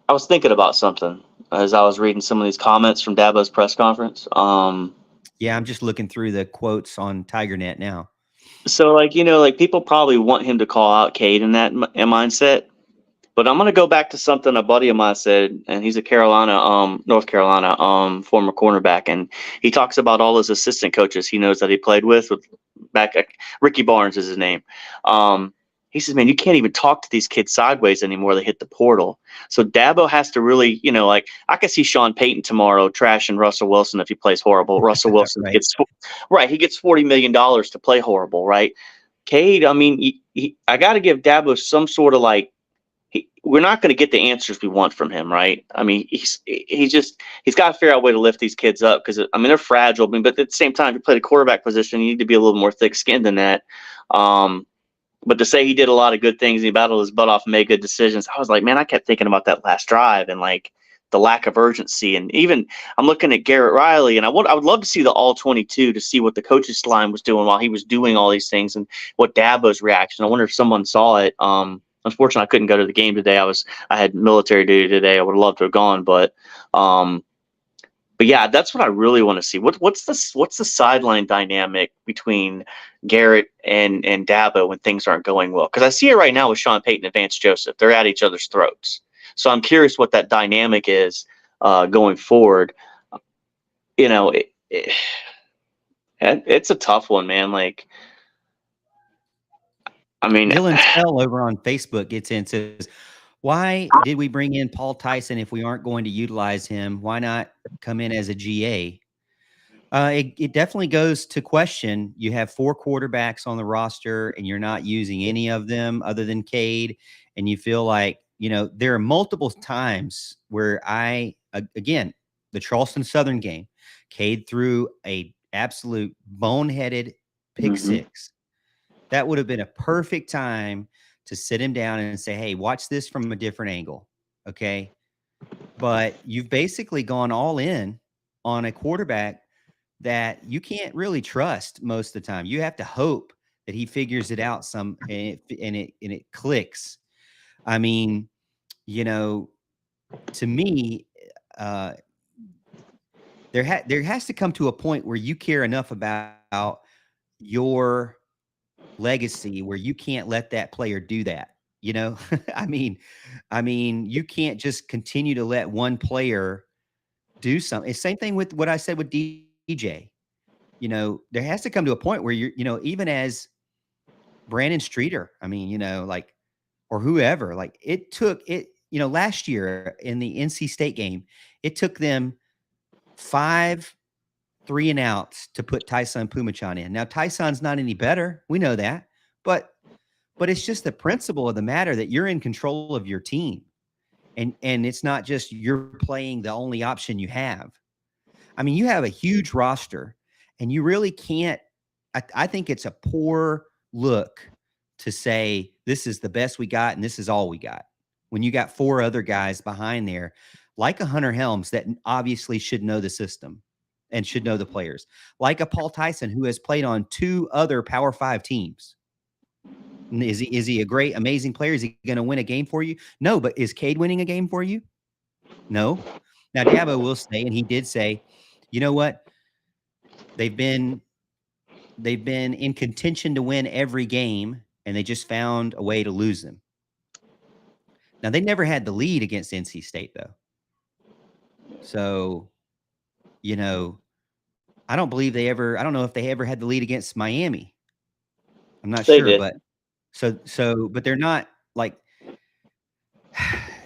I was thinking about something as I was reading some of these comments from Dabo's press conference. Yeah, I'm just looking through the quotes on TigerNet now. So, like people probably want him to call out Cade in that mindset. But I'm going to go back to something a buddy of mine said, and he's a North Carolina, former cornerback, and he talks about all his assistant coaches he knows that he played with back at Ricky Barnes is his name. He says, man, you can't even talk to these kids sideways anymore. They hit the portal. So Dabo has to really, like I could see Sean Payton tomorrow trashing Russell Wilson if he plays horrible. Russell Wilson Right. He gets $40 million to play horrible, right? Cade, I mean, I got to give Dabo some sort of we're not going to get the answers we want from him, right? I mean, he's got to figure out a way to lift these kids up because I mean they're fragile. But at the same time, if you play the quarterback position, you need to be a little more thick-skinned than that. But to say he did a lot of good things and he battled his butt off and made good decisions, I was like, man, I kept thinking about that last drive and the lack of urgency. And even I'm looking at Garrett Riley, and I would love to see the all 22 to see what the coaches line was doing while he was doing all these things and what Dabo's reaction. I wonder if someone saw it. Unfortunately, I couldn't go to the game today. I had military duty today. I would have loved to have gone, but yeah, that's what I really want to see. What's the sideline dynamic between Garrett and Dabo when things aren't going well? Because I see it right now with Sean Payton and Vance Joseph. They're at each other's throats. So I'm curious what that dynamic is going forward. It's a tough one, man. Dylan Spell over on Facebook gets in, says, why did we bring in Paul Tyson if we aren't going to utilize him? Why not come in as a GA? It definitely goes to question. You have 4 quarterbacks on the roster and you're not using any of them other than Cade. And you feel like, there are multiple times where again, the Charleston Southern game, Cade threw a absolute boneheaded pick 6. That would have been a perfect time to sit him down and say, hey, watch this from a different angle. Okay. But you've basically gone all in on a quarterback that you can't really trust most of the time. You have to hope that he figures it out and it clicks. I mean, to me, there has to come to a point where you care enough about your legacy where you can't let that player do that. I mean, you can't just continue to let one player do something. It's same thing with what I said with DJ. There has to come to a point where you're, even as Brandon Streeter, I mean, or whoever, it took it, last year in the NC State game, it took them 5 3-and-outs to put Tyson Pumachan in. Now, Tyson's not any better. We know that. But it's just the principle of the matter that you're in control of your team. And it's not just you're playing the only option you have. I mean, you have a huge roster and you really can't. I think it's a poor look to say this is the best we got and this is all we got. When you got 4 other guys behind there, like a Hunter Helms that obviously should know the system and should know the players, like a Paul Tyson who has played on 2 other Power 5 teams. Is he a great, amazing player? Is he going to win a game for you? No, but is Cade winning a game for you? No. Now, Dabo will say, and he did say, you know what? They've been they've been in contention to win every game, and they just found a way to lose them. Now, they never had the lead against NC State, though. So, you know, I don't believe they ever, I don't know if they ever had the lead against Miami. I'm not They sure, did. but but they're not like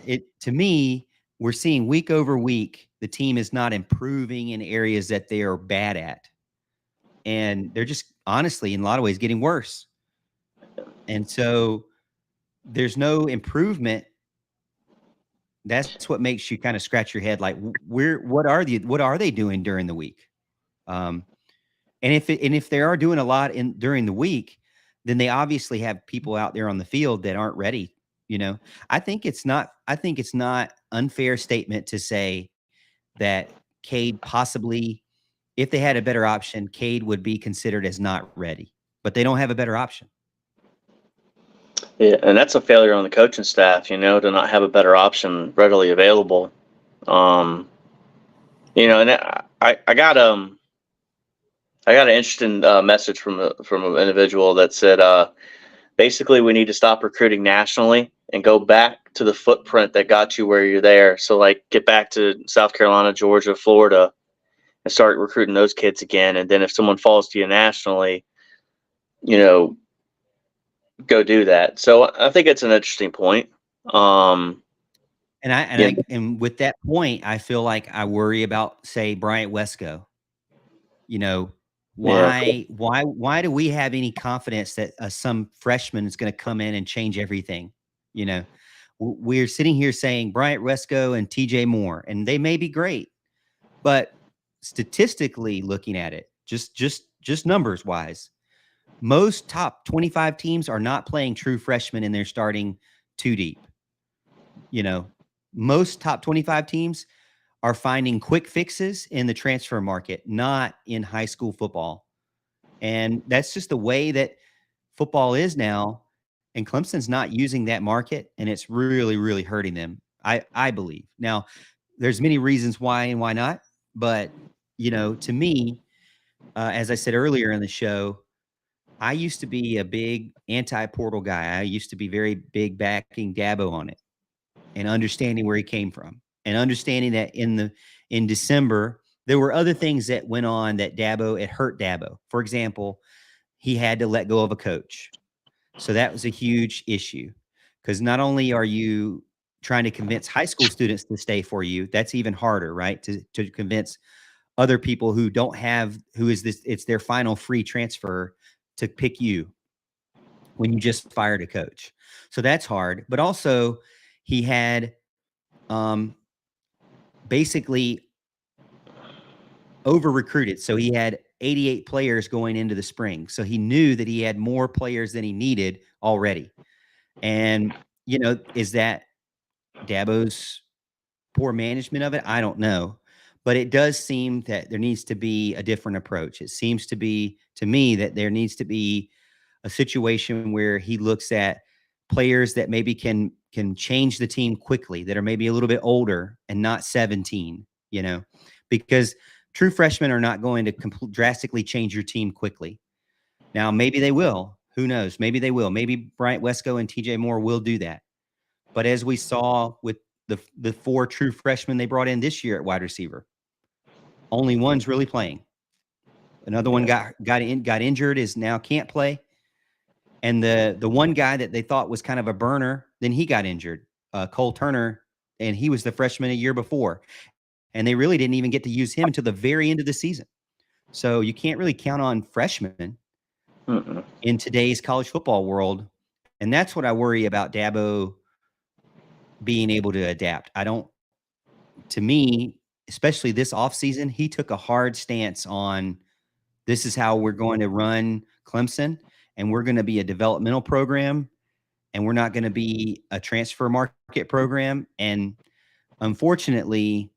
it to me. We're seeing week over week, the team is not improving in areas that they are bad at. And they're just honestly, in a lot of ways, getting worse. And so there's no improvement. That's what makes you kind of scratch your head. Like, what are they doing during the week? And if they are doing a lot during the week, then they obviously have people out there on the field that aren't ready. I think it's not unfair statement to say that Cade possibly, if they had a better option, Cade would be considered as not ready, but they don't have a better option. Yeah, and that's a failure on the coaching staff, to not have a better option readily available. And I got an interesting message from an individual that said basically we need to stop recruiting nationally and go back to the footprint that got you where you're there. So like get back to South Carolina, Georgia, Florida, and start recruiting those kids again. And then if someone falls to you nationally, go do that. So I think it's an interesting point. And with that point, I feel like I worry about, say, Bryant Wesco. Why do we have any confidence that some freshman is going to come in and change everything? We're sitting here saying Bryant Wesco and TJ Moore, and they may be great, but statistically looking at it, just numbers wise, most top 25 teams are not playing true freshmen in their starting two deep. Most top 25 teams are finding quick fixes in the transfer market, not in high school football. And that's just the way that football is now. And Clemson's not using that market, and it's really, really hurting them, I believe. Now, there's many reasons why and why not. But, to me, as I said earlier in the show, I used to be a big anti-portal guy. I used to be very big backing Dabo on it and understanding where he came from and understanding that in December, there were other things that went on that it hurt Dabo. For example, he had to let go of a coach. So that was a huge issue because not only are you trying to convince high school students to stay for you, that's even harder, right? To convince other people who don't have, it's their final free transfer to pick you when you just fired a coach. So that's hard. But also he had basically over recruited. So he had 88 players going into the spring. So he knew that he had more players than he needed already. And, is that Dabo's poor management of it? I don't know. But it does seem that there needs to be a different approach. It seems to be, to me, that there needs to be a situation where he looks at players that maybe can change the team quickly, that are maybe a little bit older and not 17, because true freshmen are not going to drastically change your team quickly. Now, maybe they will. Who knows? Maybe they will. Maybe Bryant Wesco and TJ Moore will do that. But as we saw with the four true freshmen they brought in this year at wide receiver, only one's really playing. Another one got injured, is now can't play. And the one guy that they thought was kind of a burner, then he got injured, Cole Turner, and he was the freshman a year before. And they really didn't even get to use him until the very end of the season. So you can't really count on freshmen in today's college football world. And that's what I worry about Dabo being able to adapt. To me, especially this offseason, he took a hard stance on this is how we're going to run Clemson, and we're going to be a developmental program, and we're not going to be a transfer market program. And unfortunately,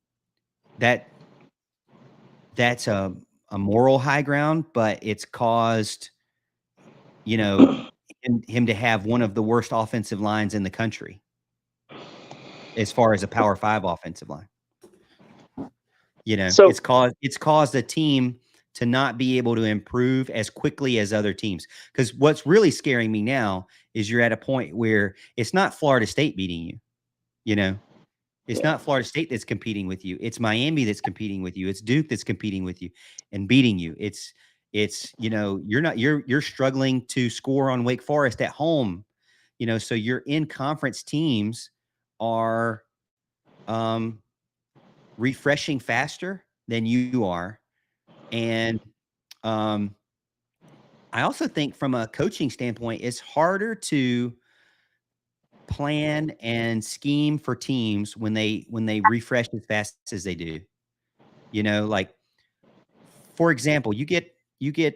that's a moral high ground, but it's caused, him to have one of the worst offensive lines in the country as far as a Power 5 offensive line. So it's caused a team to not be able to improve as quickly as other teams. Because what's really scaring me now is you're at a point where it's not Florida State beating you, you know, it's not Florida State that's competing with you. It's Miami that's competing with you. It's Duke that's competing with you and beating you. It's you're struggling to score on Wake Forest at home, so your in conference teams are refreshing faster than you are. And I also think from a coaching standpoint, it's harder to plan and scheme for teams when they refresh as fast as they do. Like for example, you get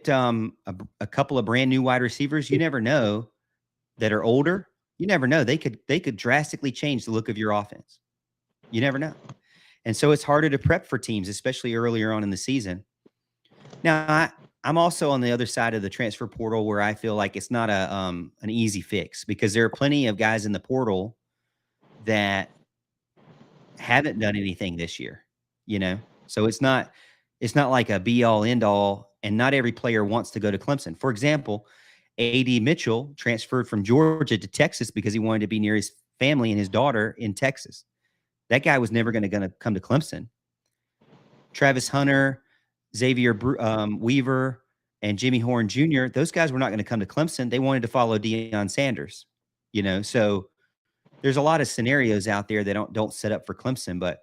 a couple of brand new wide receivers. You never know that are older. You never know they could drastically change the look of your offense. You never know, and so it's harder to prep for teams, especially earlier on in the season. Now, I'm also on the other side of the transfer portal where I feel like it's not an easy fix because there are plenty of guys in the portal that haven't done anything this year, So it's not like a be all end all, and not every player wants to go to Clemson. For example, A.D. Mitchell transferred from Georgia to Texas because he wanted to be near his family and his daughter in Texas. That guy was never going to come to Clemson. Travis Hunter, Xavier Weaver, and Jimmy Horn Jr., those guys were not going to come to Clemson. They wanted to follow Deion Sanders, So there's a lot of scenarios out there that don't set up for Clemson. But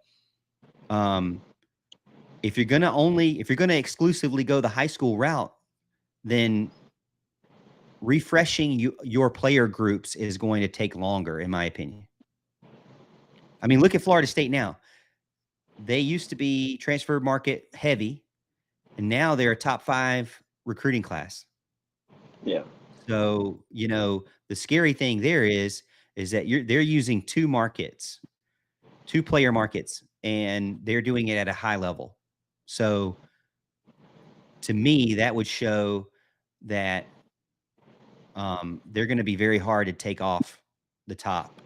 if you're going to exclusively go the high school route, then refreshing your player groups is going to take longer, in my opinion. I mean, look at Florida State now. They used to be transfer market heavy, and now they're a top 5 recruiting class. Yeah. So, the scary thing there is that they're using 2 player markets, and they're doing it at a high level. So to me, that would show that they're going to be very hard to take off the top,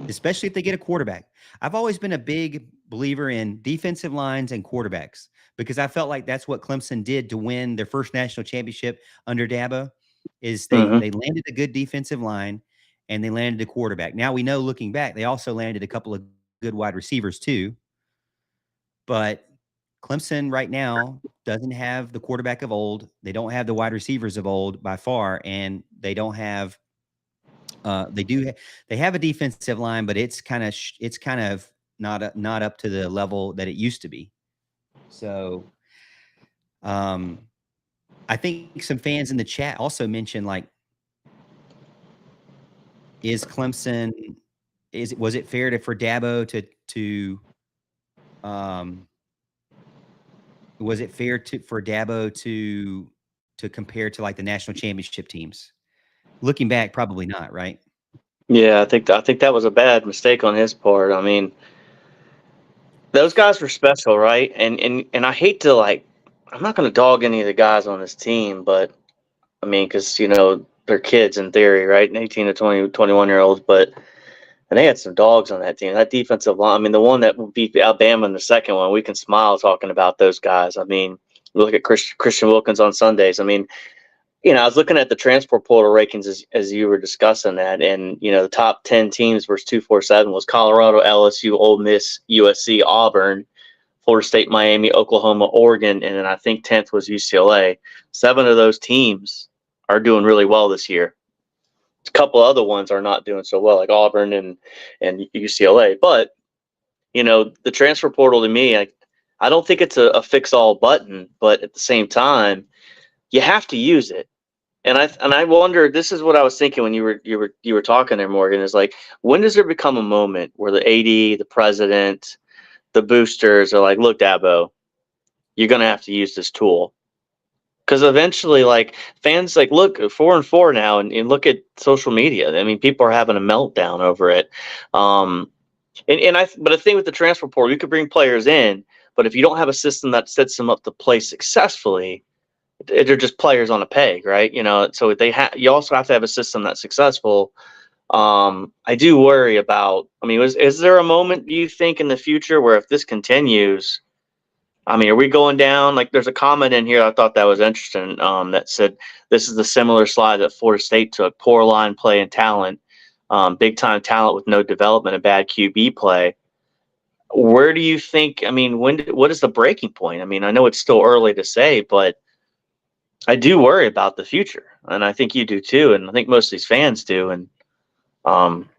especially if they get a quarterback. I've always been a big believer in defensive lines and quarterbacks because I felt like that's what Clemson did to win their first national championship under Dabo. Is they landed a good defensive line and they landed a quarterback. Now we know, looking back, they also landed a couple of good wide receivers too. But Clemson right now doesn't have the quarterback of old. They don't have the wide receivers of old by far, and they don't have. They have a defensive line, but it's kind of not up to the level that it used to be. So, I think some fans in the chat also mentioned, like, was it fair for Dabo was it fair for Dabo to compare to like the national championship teams? Looking back, probably not, right? Yeah, I think that was a bad mistake on his part. I mean, those guys were special, right? And I hate to, like, I'm not going to dog any of the guys on this team, but I mean, because they're kids in theory, right? 18 to 20, 21-year-olds, but and they had some dogs on that team. That defensive line, I mean, the one that beat Alabama in the second one, we can smile talking about those guys. I mean, look at Christian Wilkins on Sundays. I mean, I was looking at the transport portal rankings as you were discussing that, and the top 10 teams versus 247 was Colorado, LSU, Ole Miss, USC, Auburn, Florida State, Miami, Oklahoma, Oregon, and then I think 10th was UCLA. 7 of those teams are doing really well this year. A couple other ones are not doing so well, like Auburn and UCLA. But the transfer portal, to me, I don't think it's a fix-all button, but at the same time, you have to use it. And I wonder, this is what I was thinking when you were talking there, Morgan, is like, when does there become a moment where the AD, the president, the boosters are like, look, Dabo, you're going to have to use this tool. Because eventually, like, fans, like, look, 4-4 now, and look at social media. I mean, people are having a meltdown over it. But I think with the transfer portal, you could bring players in, but if you don't have a system that sets them up to play successfully, they're just players on a peg, right? So you also have to have a system that's successful. I do worry about. I mean, is there a moment, do you think, in the future where if this continues, I mean, are we going down? Like, there's a comment in here I thought that was interesting. That said, this is the similar slide that Florida State took: poor line play and talent, big time talent with no development and bad QB play. Where do you think? I mean, what is the breaking point? I mean, I know it's still early to say, but I do worry about the future, and I think you do too, and I think most of these fans do. And um,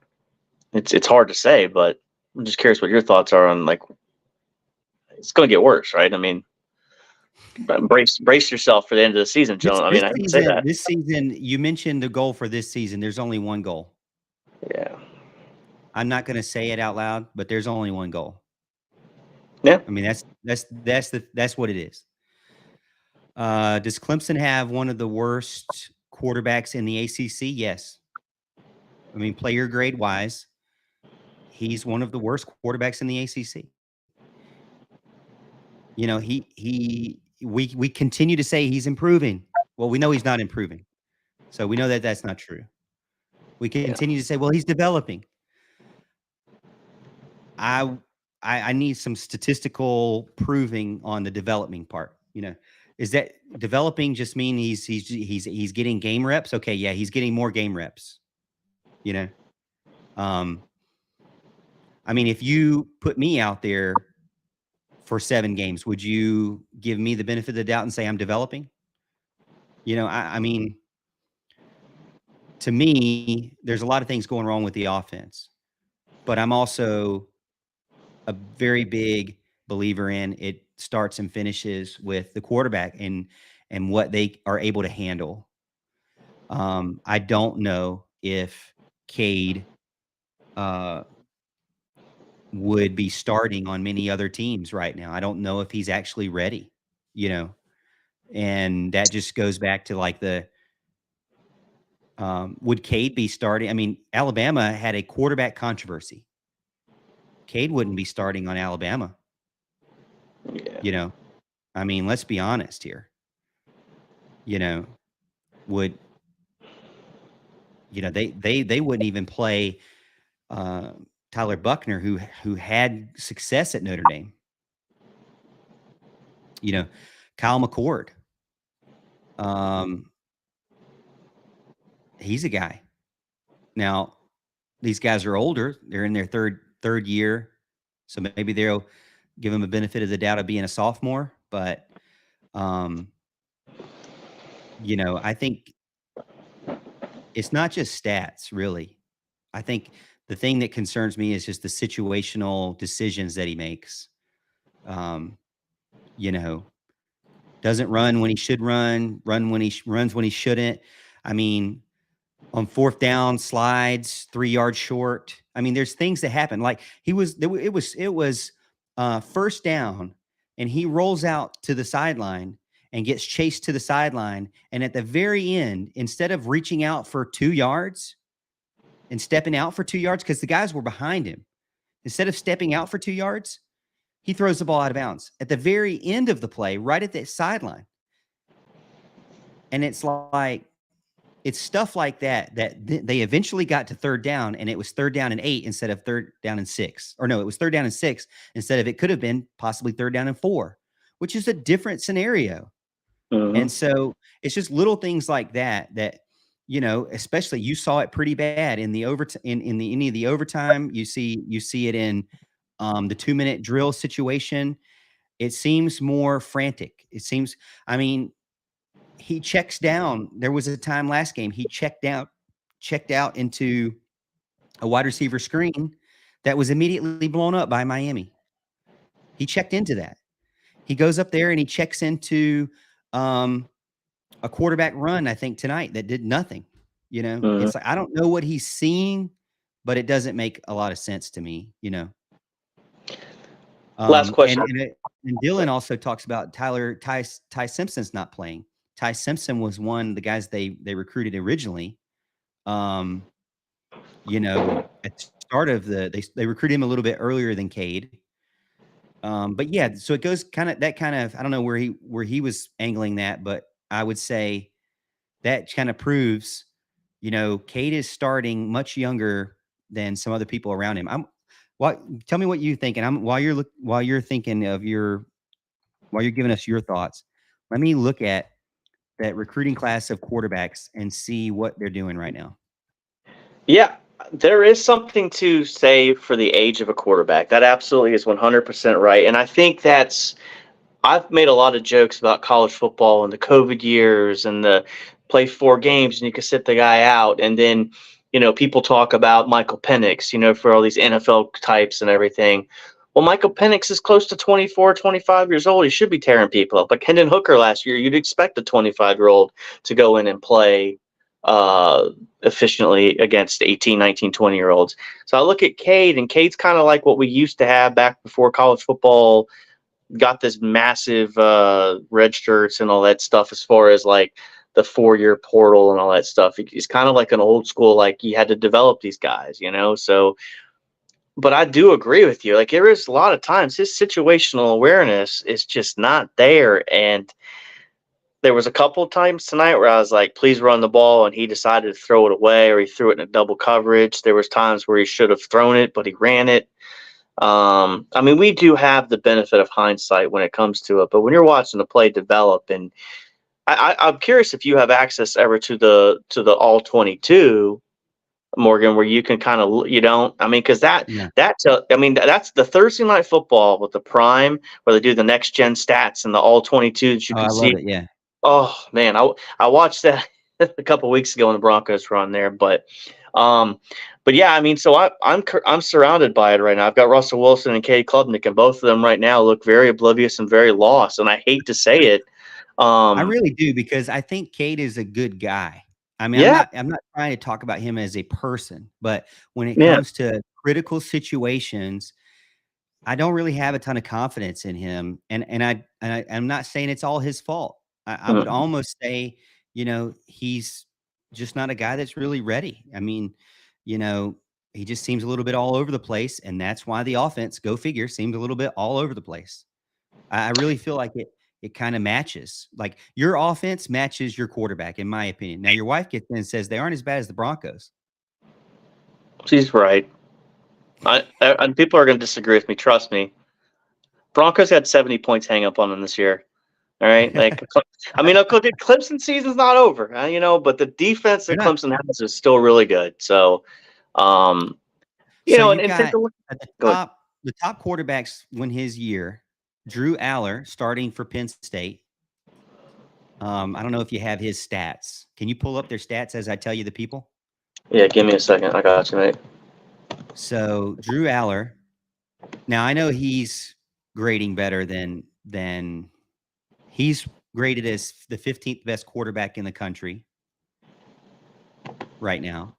it's hard to say, but I'm just curious what your thoughts are on, like, it's going to get worse, right? I mean, brace yourself for the end of the season, Joan. I mean, I hate to say that. This season, you mentioned the goal for this season. There's only one goal. Yeah. I'm not going to say it out loud, but there's only one goal. Yeah. I mean, that's what it is. Does Clemson have one of the worst quarterbacks in the ACC? Yes. I mean, player grade wise, he's one of the worst quarterbacks in the ACC. You know, we continue to say he's improving. Well, we know he's not improving. So we know that that's not true. We continue to say, well, he's developing. I need some statistical proving on the developing part. You know, is that developing just mean he's getting game reps? Okay, yeah, he's getting more game reps. You know, I mean, if you put me out there for 7 games, would you give me the benefit of the doubt and say I'm developing? You know, I mean, to me, there's a lot of things going wrong with the offense, but I'm also a very big believer in it starts and finishes with the quarterback and what they are able to handle. I don't know if Cade would be starting on many other teams right now. I don't know if he's actually ready, you know, and that just goes back to like would Cade be starting? I mean, Alabama had a quarterback controversy. Cade wouldn't be starting on Alabama. Yeah. You know, I mean, let's be honest here. You know, would they wouldn't even play Tyler Buckner, who had success at Notre Dame. You know, Kyle McCord. He's a guy. Now, these guys are older. They're in their third year, so maybe they'll give him a benefit of the doubt of being a sophomore. But, you know, I think it's not just stats, really. I think the thing that concerns me is just the situational decisions that he makes. You know, doesn't run when he should run when he runs when he shouldn't. I mean, on 4th down slides 3 yards short. I mean, there's things that happen. Like it was 1st down and he rolls out to the sideline and gets chased to the sideline. And at the very end, instead of reaching out for 2 yards and stepping out for 2 yards, because the guys were behind him, instead of stepping out for 2 yards, he throws the ball out of bounds at the very end of the play, right at the sideline. And it's like, it's stuff like that they eventually got to 3rd down, and it was 3rd down and 8 instead of 3rd down and 6. Or no, it was 3rd down and 6 instead of, it could have been possibly 3rd down and 4, which is a different scenario. And so it's just little things like that, you know, especially you saw it pretty bad in the any of the overtime. You see it in the 2-minute drill situation. It seems more frantic. It seems, I mean, he checks down. There was a time last game he checked out into a wide receiver screen that was immediately blown up by Miami. He checked into that. He goes up there and he checks into a quarterback run, I think tonight, that did nothing. You know, it's like, I don't know what he's seeing, but it doesn't make a lot of sense to me, you know. Last question. And Dylan also talks about Ty Simpson's not playing. Ty Simpson was one of the guys they recruited originally. You know, at the start of they recruited him a little bit earlier than Cade. But yeah, so it goes kind of, I don't know where he was angling that, but I would say that kind of proves, you know, Cade is starting much younger than some other people around him. Tell me what you think, and while you're thinking of your while you're giving us your thoughts, let me look at that recruiting class of quarterbacks and see what they're doing right now. Yeah, there is something to say for the age of a quarterback. That absolutely is 100% right. And I think I've made a lot of jokes about college football and the COVID years and the play 4 games and you can sit the guy out. And then, people talk about Michael Penix, for all these NFL types and everything. Well, Michael Penix is close to 24, 25 years old. He should be tearing people up. Like Hendon Hooker last year, you'd expect a 25-year-old to go in and play efficiently against 18, 19, 20-year-olds. So I look at Cade, and Cade's kind of like what we used to have back before college football got this massive red shirts and all that stuff as far as like the 4-year portal and all that stuff. He's kind of like an old school, like you had to develop these guys, so but I do agree with you. Like there is a lot of times his situational awareness is just not there. And there was a couple of times tonight where I was like, please run the ball. And he decided to throw it away or he threw it in a double coverage. There was times where he should have thrown it, but he ran it. I mean, we do have the benefit of hindsight when it comes to it, but when you're watching the play develop, and I'm curious if you have access ever to the all 22, Morgan, where you can kind of I mean, because that's the Thursday night football with the prime where they do the next gen stats and the all 22 that you Oh, can I see. love it. Yeah. Oh man, I watched that a couple of weeks ago when the Broncos were on there, but yeah, I mean, so I'm surrounded by it right now. I've got Russell Wilson and Cade Klubnik, and both of them right now look very oblivious and very lost. And I hate to say it. I really do, because I think Cade is a good guy. I mean, Yeah, I'm not trying to talk about him as a person, but when it yeah, comes to critical situations, I don't really have a ton of confidence in him. I'm not saying it's all his fault. I would mm, almost say, he's just not a guy that's really ready. I mean, you know, he just seems a little bit all over the place, and that's why the offense, go figure, seemed a little bit all over the place. I really feel like it kind of matches. Like your offense matches your quarterback, in my opinion. Now your wife gets in and says they aren't as bad as the Broncos. she's right. And people are going to disagree with me. Trust me. Broncos had 70 points hang up on them this year. All right, like I mean, okay, Clemson season's not over, but the defense They're that not. Clemson has is still really good. So, um, So you and take got a look. at the Go ahead. top quarterbacks win his year. Drew Aller starting for Penn State. I don't know if you have his stats. Can you pull up their stats as I tell you the people? Yeah, give me a second. I got you, mate. So Drew Aller. Now I know he's grading better than he's graded as the 15th best quarterback in the country right now.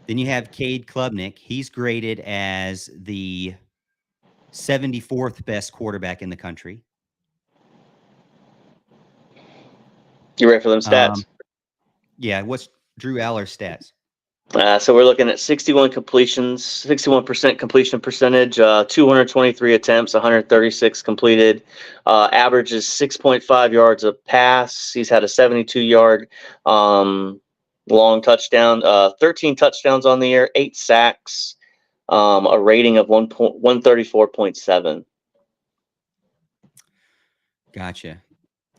Then you have Cade Klubnik. He's graded as the 74th best quarterback in the country. You ready for them stats? Yeah, what's Drew Aller's stats? So we're looking at 61 completions, 61% completion percentage, 223 attempts, 136 completed. Averages 6.5 yards a pass. He's had a 72-yard long touchdown, 13 touchdowns on the year, 8 sacks, a rating of 134.7. Gotcha.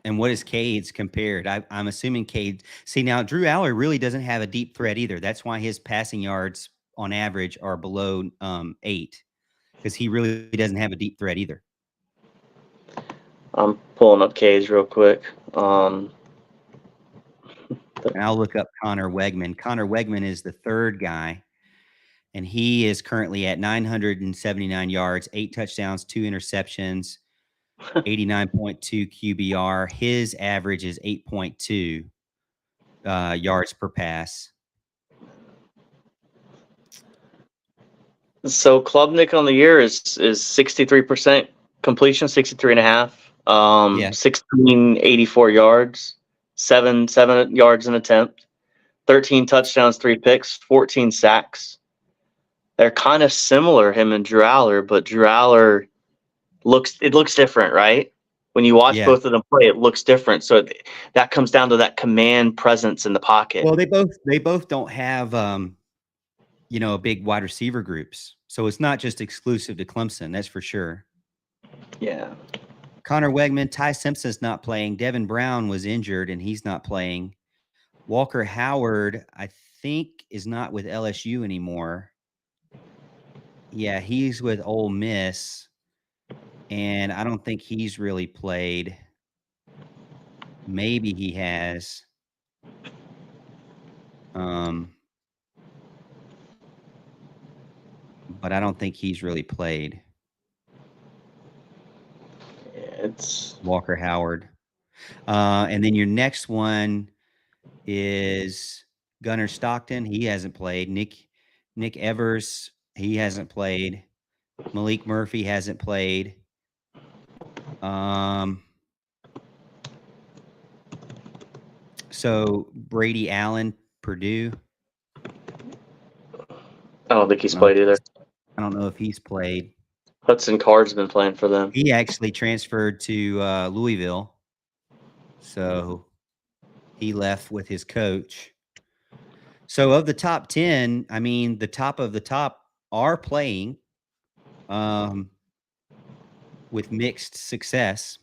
And what is Cade's compared? I'm assuming Cade. See, now Drew Aller really doesn't have a deep threat either. That's why his passing yards on average are below 8, because he really doesn't have a deep threat either. I'm pulling up Cage real quick. And I'll look up Connor Wegman. Connor Wegman is the third guy, and he is currently at 979 yards, 8 touchdowns, 2 interceptions, 89.2 QBR. His average is 8.2 yards per pass. So Klubnik on the year is 63% completion, 63.5. Yeah. 1684 yards, 7 yards an attempt, 13 touchdowns, 3 picks, 14 sacks. They're kind of similar, him and Drew Aller, but Drew Aller looks different, right? When you watch Yeah. both of them play, it looks different. So that comes down to that command presence in the pocket. Well, they both don't have big wide receiver groups. So it's not just exclusive to Clemson, that's for sure. Yeah. Connor Wegman, Ty Simpson's not playing. Devin Brown was injured and he's not playing. Walker Howard, I think, is not with LSU anymore. Yeah, he's with Ole Miss, and I don't think he's really played. Maybe he has. But I don't think he's really played. It's Walker Howard. And then your next one is Gunnar Stockton. He hasn't played. Nick Evers, he hasn't played. Malik Murphy hasn't played. So Brady Allen, Purdue. I don't think he's played either. I don't know if he's played. Hudson Card's been playing for them. He actually transferred to Louisville. So he left with his coach. So of the top 10, I mean, the top of the top are playing with mixed success.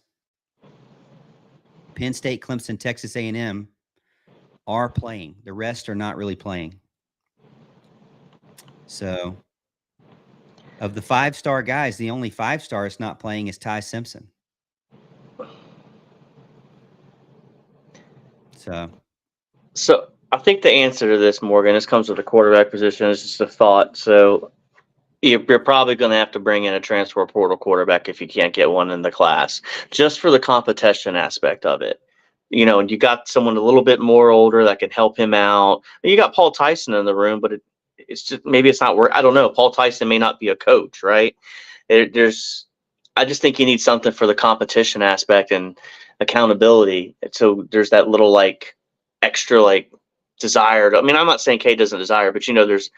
Penn State, Clemson, Texas A&M are playing. The rest are not really playing. So of the 5-star guys, the only 5-star is not playing is Ty Simpson. So I think the answer to this, Morgan, this comes with the quarterback position. It's just a thought. So you're probably going to have to bring in a transfer portal quarterback if you can't get one in the class, just for the competition aspect of it. You know, and you got someone a little bit more older that can help him out. You got Paul Tyson in the room, but it's just maybe it's not work. I don't know. Paul Tyson may not be a coach, right? I just think you need something for the competition aspect and accountability. So there's that little like extra like desire. I mean, I'm not saying K doesn't desire, but you know, there's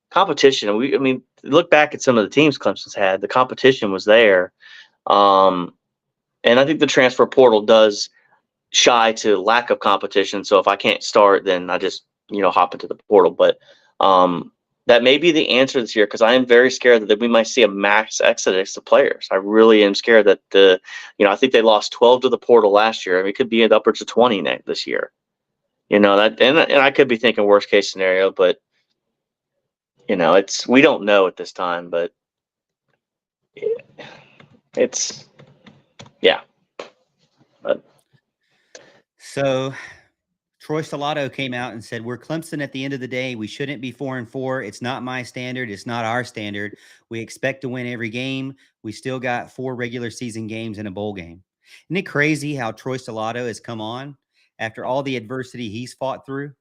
competition. I mean, look back at some of the teams Clemson's had. The competition was there, and I think the transfer portal does shy to lack of competition. So if I can't start, then I just hop into the portal. But that may be the answer this year, because I am very scared that we might see a mass exodus of players. I really am scared that I think they lost 12 to the portal last year. I mean, it could be upwards of 20 this year. That, and I could be thinking worst case scenario, but we don't know at this time. But it's yeah. But so Troy Stellato came out and said, we're Clemson at the end of the day. We shouldn't be 4-4. It's not my standard. It's not our standard. We expect to win every game. We still got 4 regular season games and a bowl game. Isn't it crazy how Troy Stellato has come on after all the adversity he's fought through?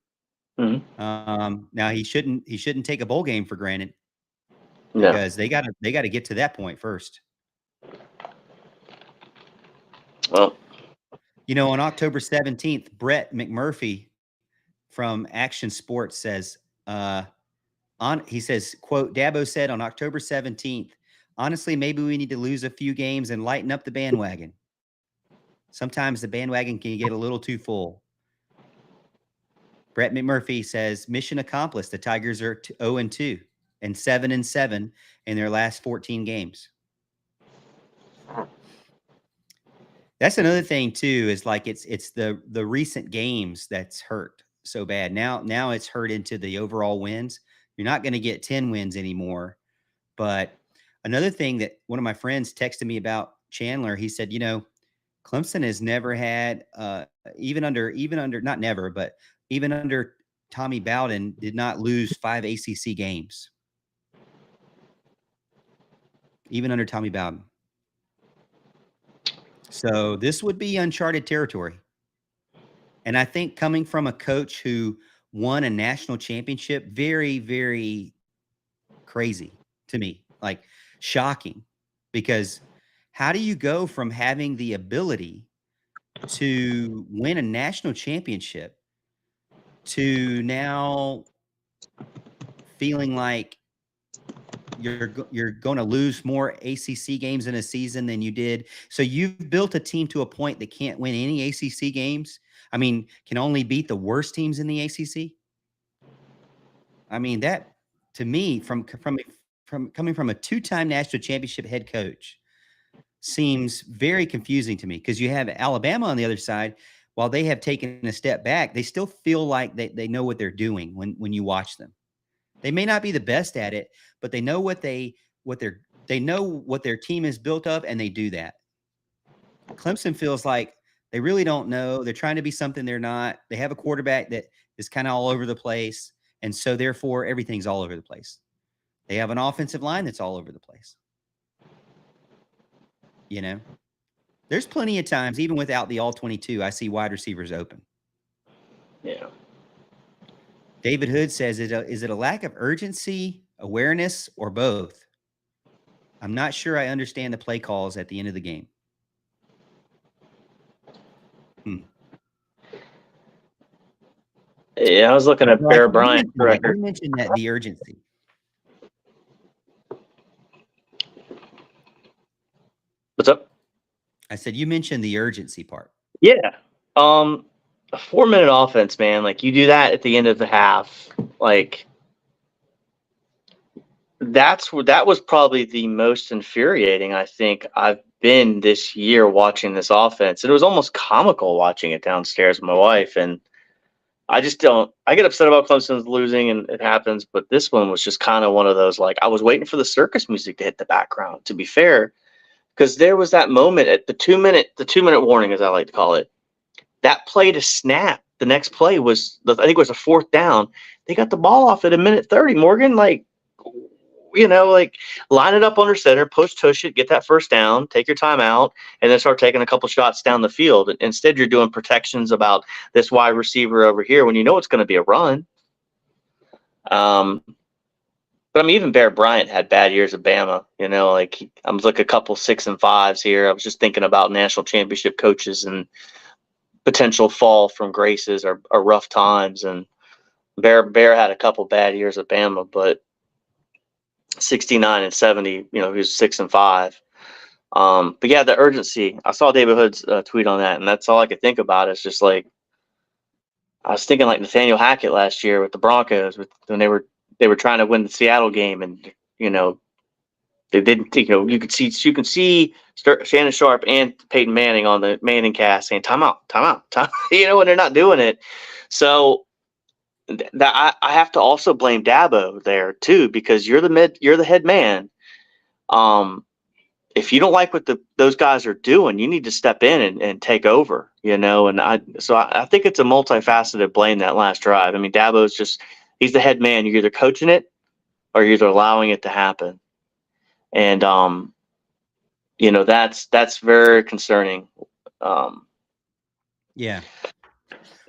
Mm-hmm. Now he shouldn't take a bowl game for granted, no. because they got to get to that point first. Well, on October 17th, Brett McMurphy from Action Sports says, he says, quote, Dabo said on October 17th, honestly, maybe we need to lose a few games and lighten up the bandwagon. Sometimes the bandwagon can get a little too full. Brett McMurphy says, mission accomplished. The Tigers are 0-2 and 7-7 in their last 14 games. That's another thing too, is like it's the recent games that's hurt so bad. Now it's hurt into the overall wins. You're not going to get 10 wins anymore. But another thing that one of my friends texted me about Chandler, he said, Clemson has never had even under not never, but even under Tommy Bowden did not lose 5 ACC games. Even under Tommy Bowden. So this would be uncharted territory. And I think coming from a coach who won a national championship, very, very crazy to me, like shocking, because how do you go from having the ability to win a national championship to now feeling like you're going to lose more ACC games in a season than you did? So you've built a team to a point that can't win any ACC games. I mean, can only beat the worst teams in the ACC. I mean, that to me, from coming from a 2-time national championship head coach, seems very confusing to me because you have Alabama on the other side. While they have taken a step back, they still feel like they know what they're doing when you watch them. They may not be the best at it, but they know they know what their team is built of, and they do that. Clemson feels like they really don't know. They're trying to be something they're not. They have a quarterback that is kind of all over the place, and so therefore everything's all over the place. They have an offensive line that's all over the place. You know, there's plenty of times, even without the all 22, I see wide receivers open. Yeah. David Hood says, is it a lack of urgency, awareness, or both? I'm not sure I understand the play calls at the end of the game. Yeah, I was looking at Bear Bryant record. You mentioned that the urgency. What's up? I said you mentioned the urgency part. Yeah. A 4-minute offense, man. Like, you do that at the end of the half. Like, that was probably the most infuriating I think I've been this year watching this offense. And it was almost comical watching it downstairs with my wife. And I just don't. I get upset about Clemson's losing, and it happens. But this one was just kind of one of those, like, I was waiting for the circus music to hit the background, to be fair, because there was that moment at the 2-minute warning, as I like to call it. That play to snap. The next play was, I think it was a 4th down. They got the ball off at 1:30. Morgan, like, like, line it up under center, tush it, get that first down, take your time out, and then start taking a couple shots down the field. Instead, you're doing protections about this wide receiver over here when you know it's going to be a run. But I mean, even Bear Bryant had bad years at Bama. Like, I'm like a couple 6 and 5s here. I was just thinking about national championship coaches and potential fall from graces or rough times. And Bear had a couple bad years at Bama, but 69 and 70, he was 6 and 5. But yeah, the urgency. I saw David Hood's tweet on that, and that's all I could think about. It's just like, I was thinking like Nathaniel Hackett last year with the Broncos, when they were trying to win the Seattle game, and they didn't. You can see Shannon Sharp and Peyton Manning on the Manning cast saying timeout, when they're not doing it. So that I have to also blame Dabo there too, because you're the head man. If you don't like what those guys are doing, you need to step in and take over, and I think it's a multifaceted blame that last drive. I mean, Dabo's he's the head man. You're either coaching it or you're either allowing it to happen. And, that's very concerning. Yeah.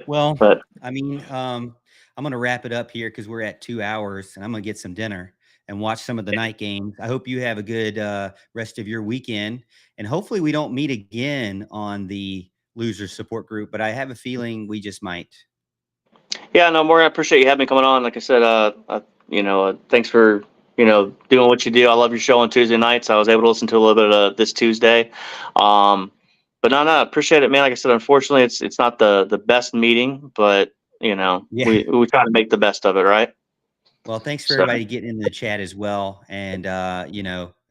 Well, but I mean, I'm going to wrap it up here because we're at 2 hours, and I'm going to get some dinner and watch some of the night games. I hope you have a good rest of your weekend, and hopefully we don't meet again on the Losers Support Group, but I have a feeling we just might. Yeah, no, Morgan, I appreciate you having me coming on. Like I said, thanks for, doing what you do. I love your show on Tuesday nights. I was able to listen to a little bit of this Tuesday. But no, appreciate it, man. Like I said, unfortunately, it's not the best meeting, but we try to make the best of it, right? Well, thanks for everybody getting in the chat as well. And,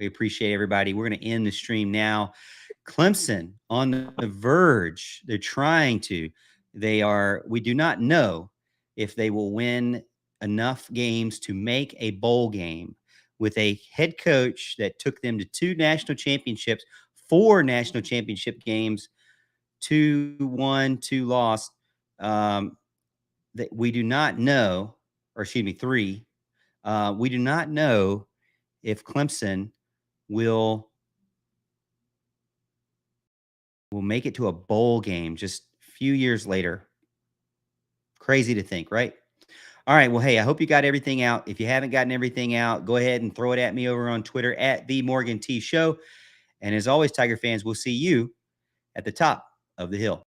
we appreciate everybody. We're going to end the stream now. Clemson on the verge. They're trying to. We do not know if they will win enough games to make a bowl game with a head coach that took them to 2 national championships, 4 national championship games, 2 won, 2 lost. That we do not know, or excuse me, 3. We do not know if Clemson will make it to a bowl game just a few years later. Crazy to think, right? All right. Well, hey, I hope you got everything out. If you haven't gotten everything out, go ahead and throw it at me over on Twitter at The Morgan T Show. And as always, Tiger fans, we'll see you at the top of the hill.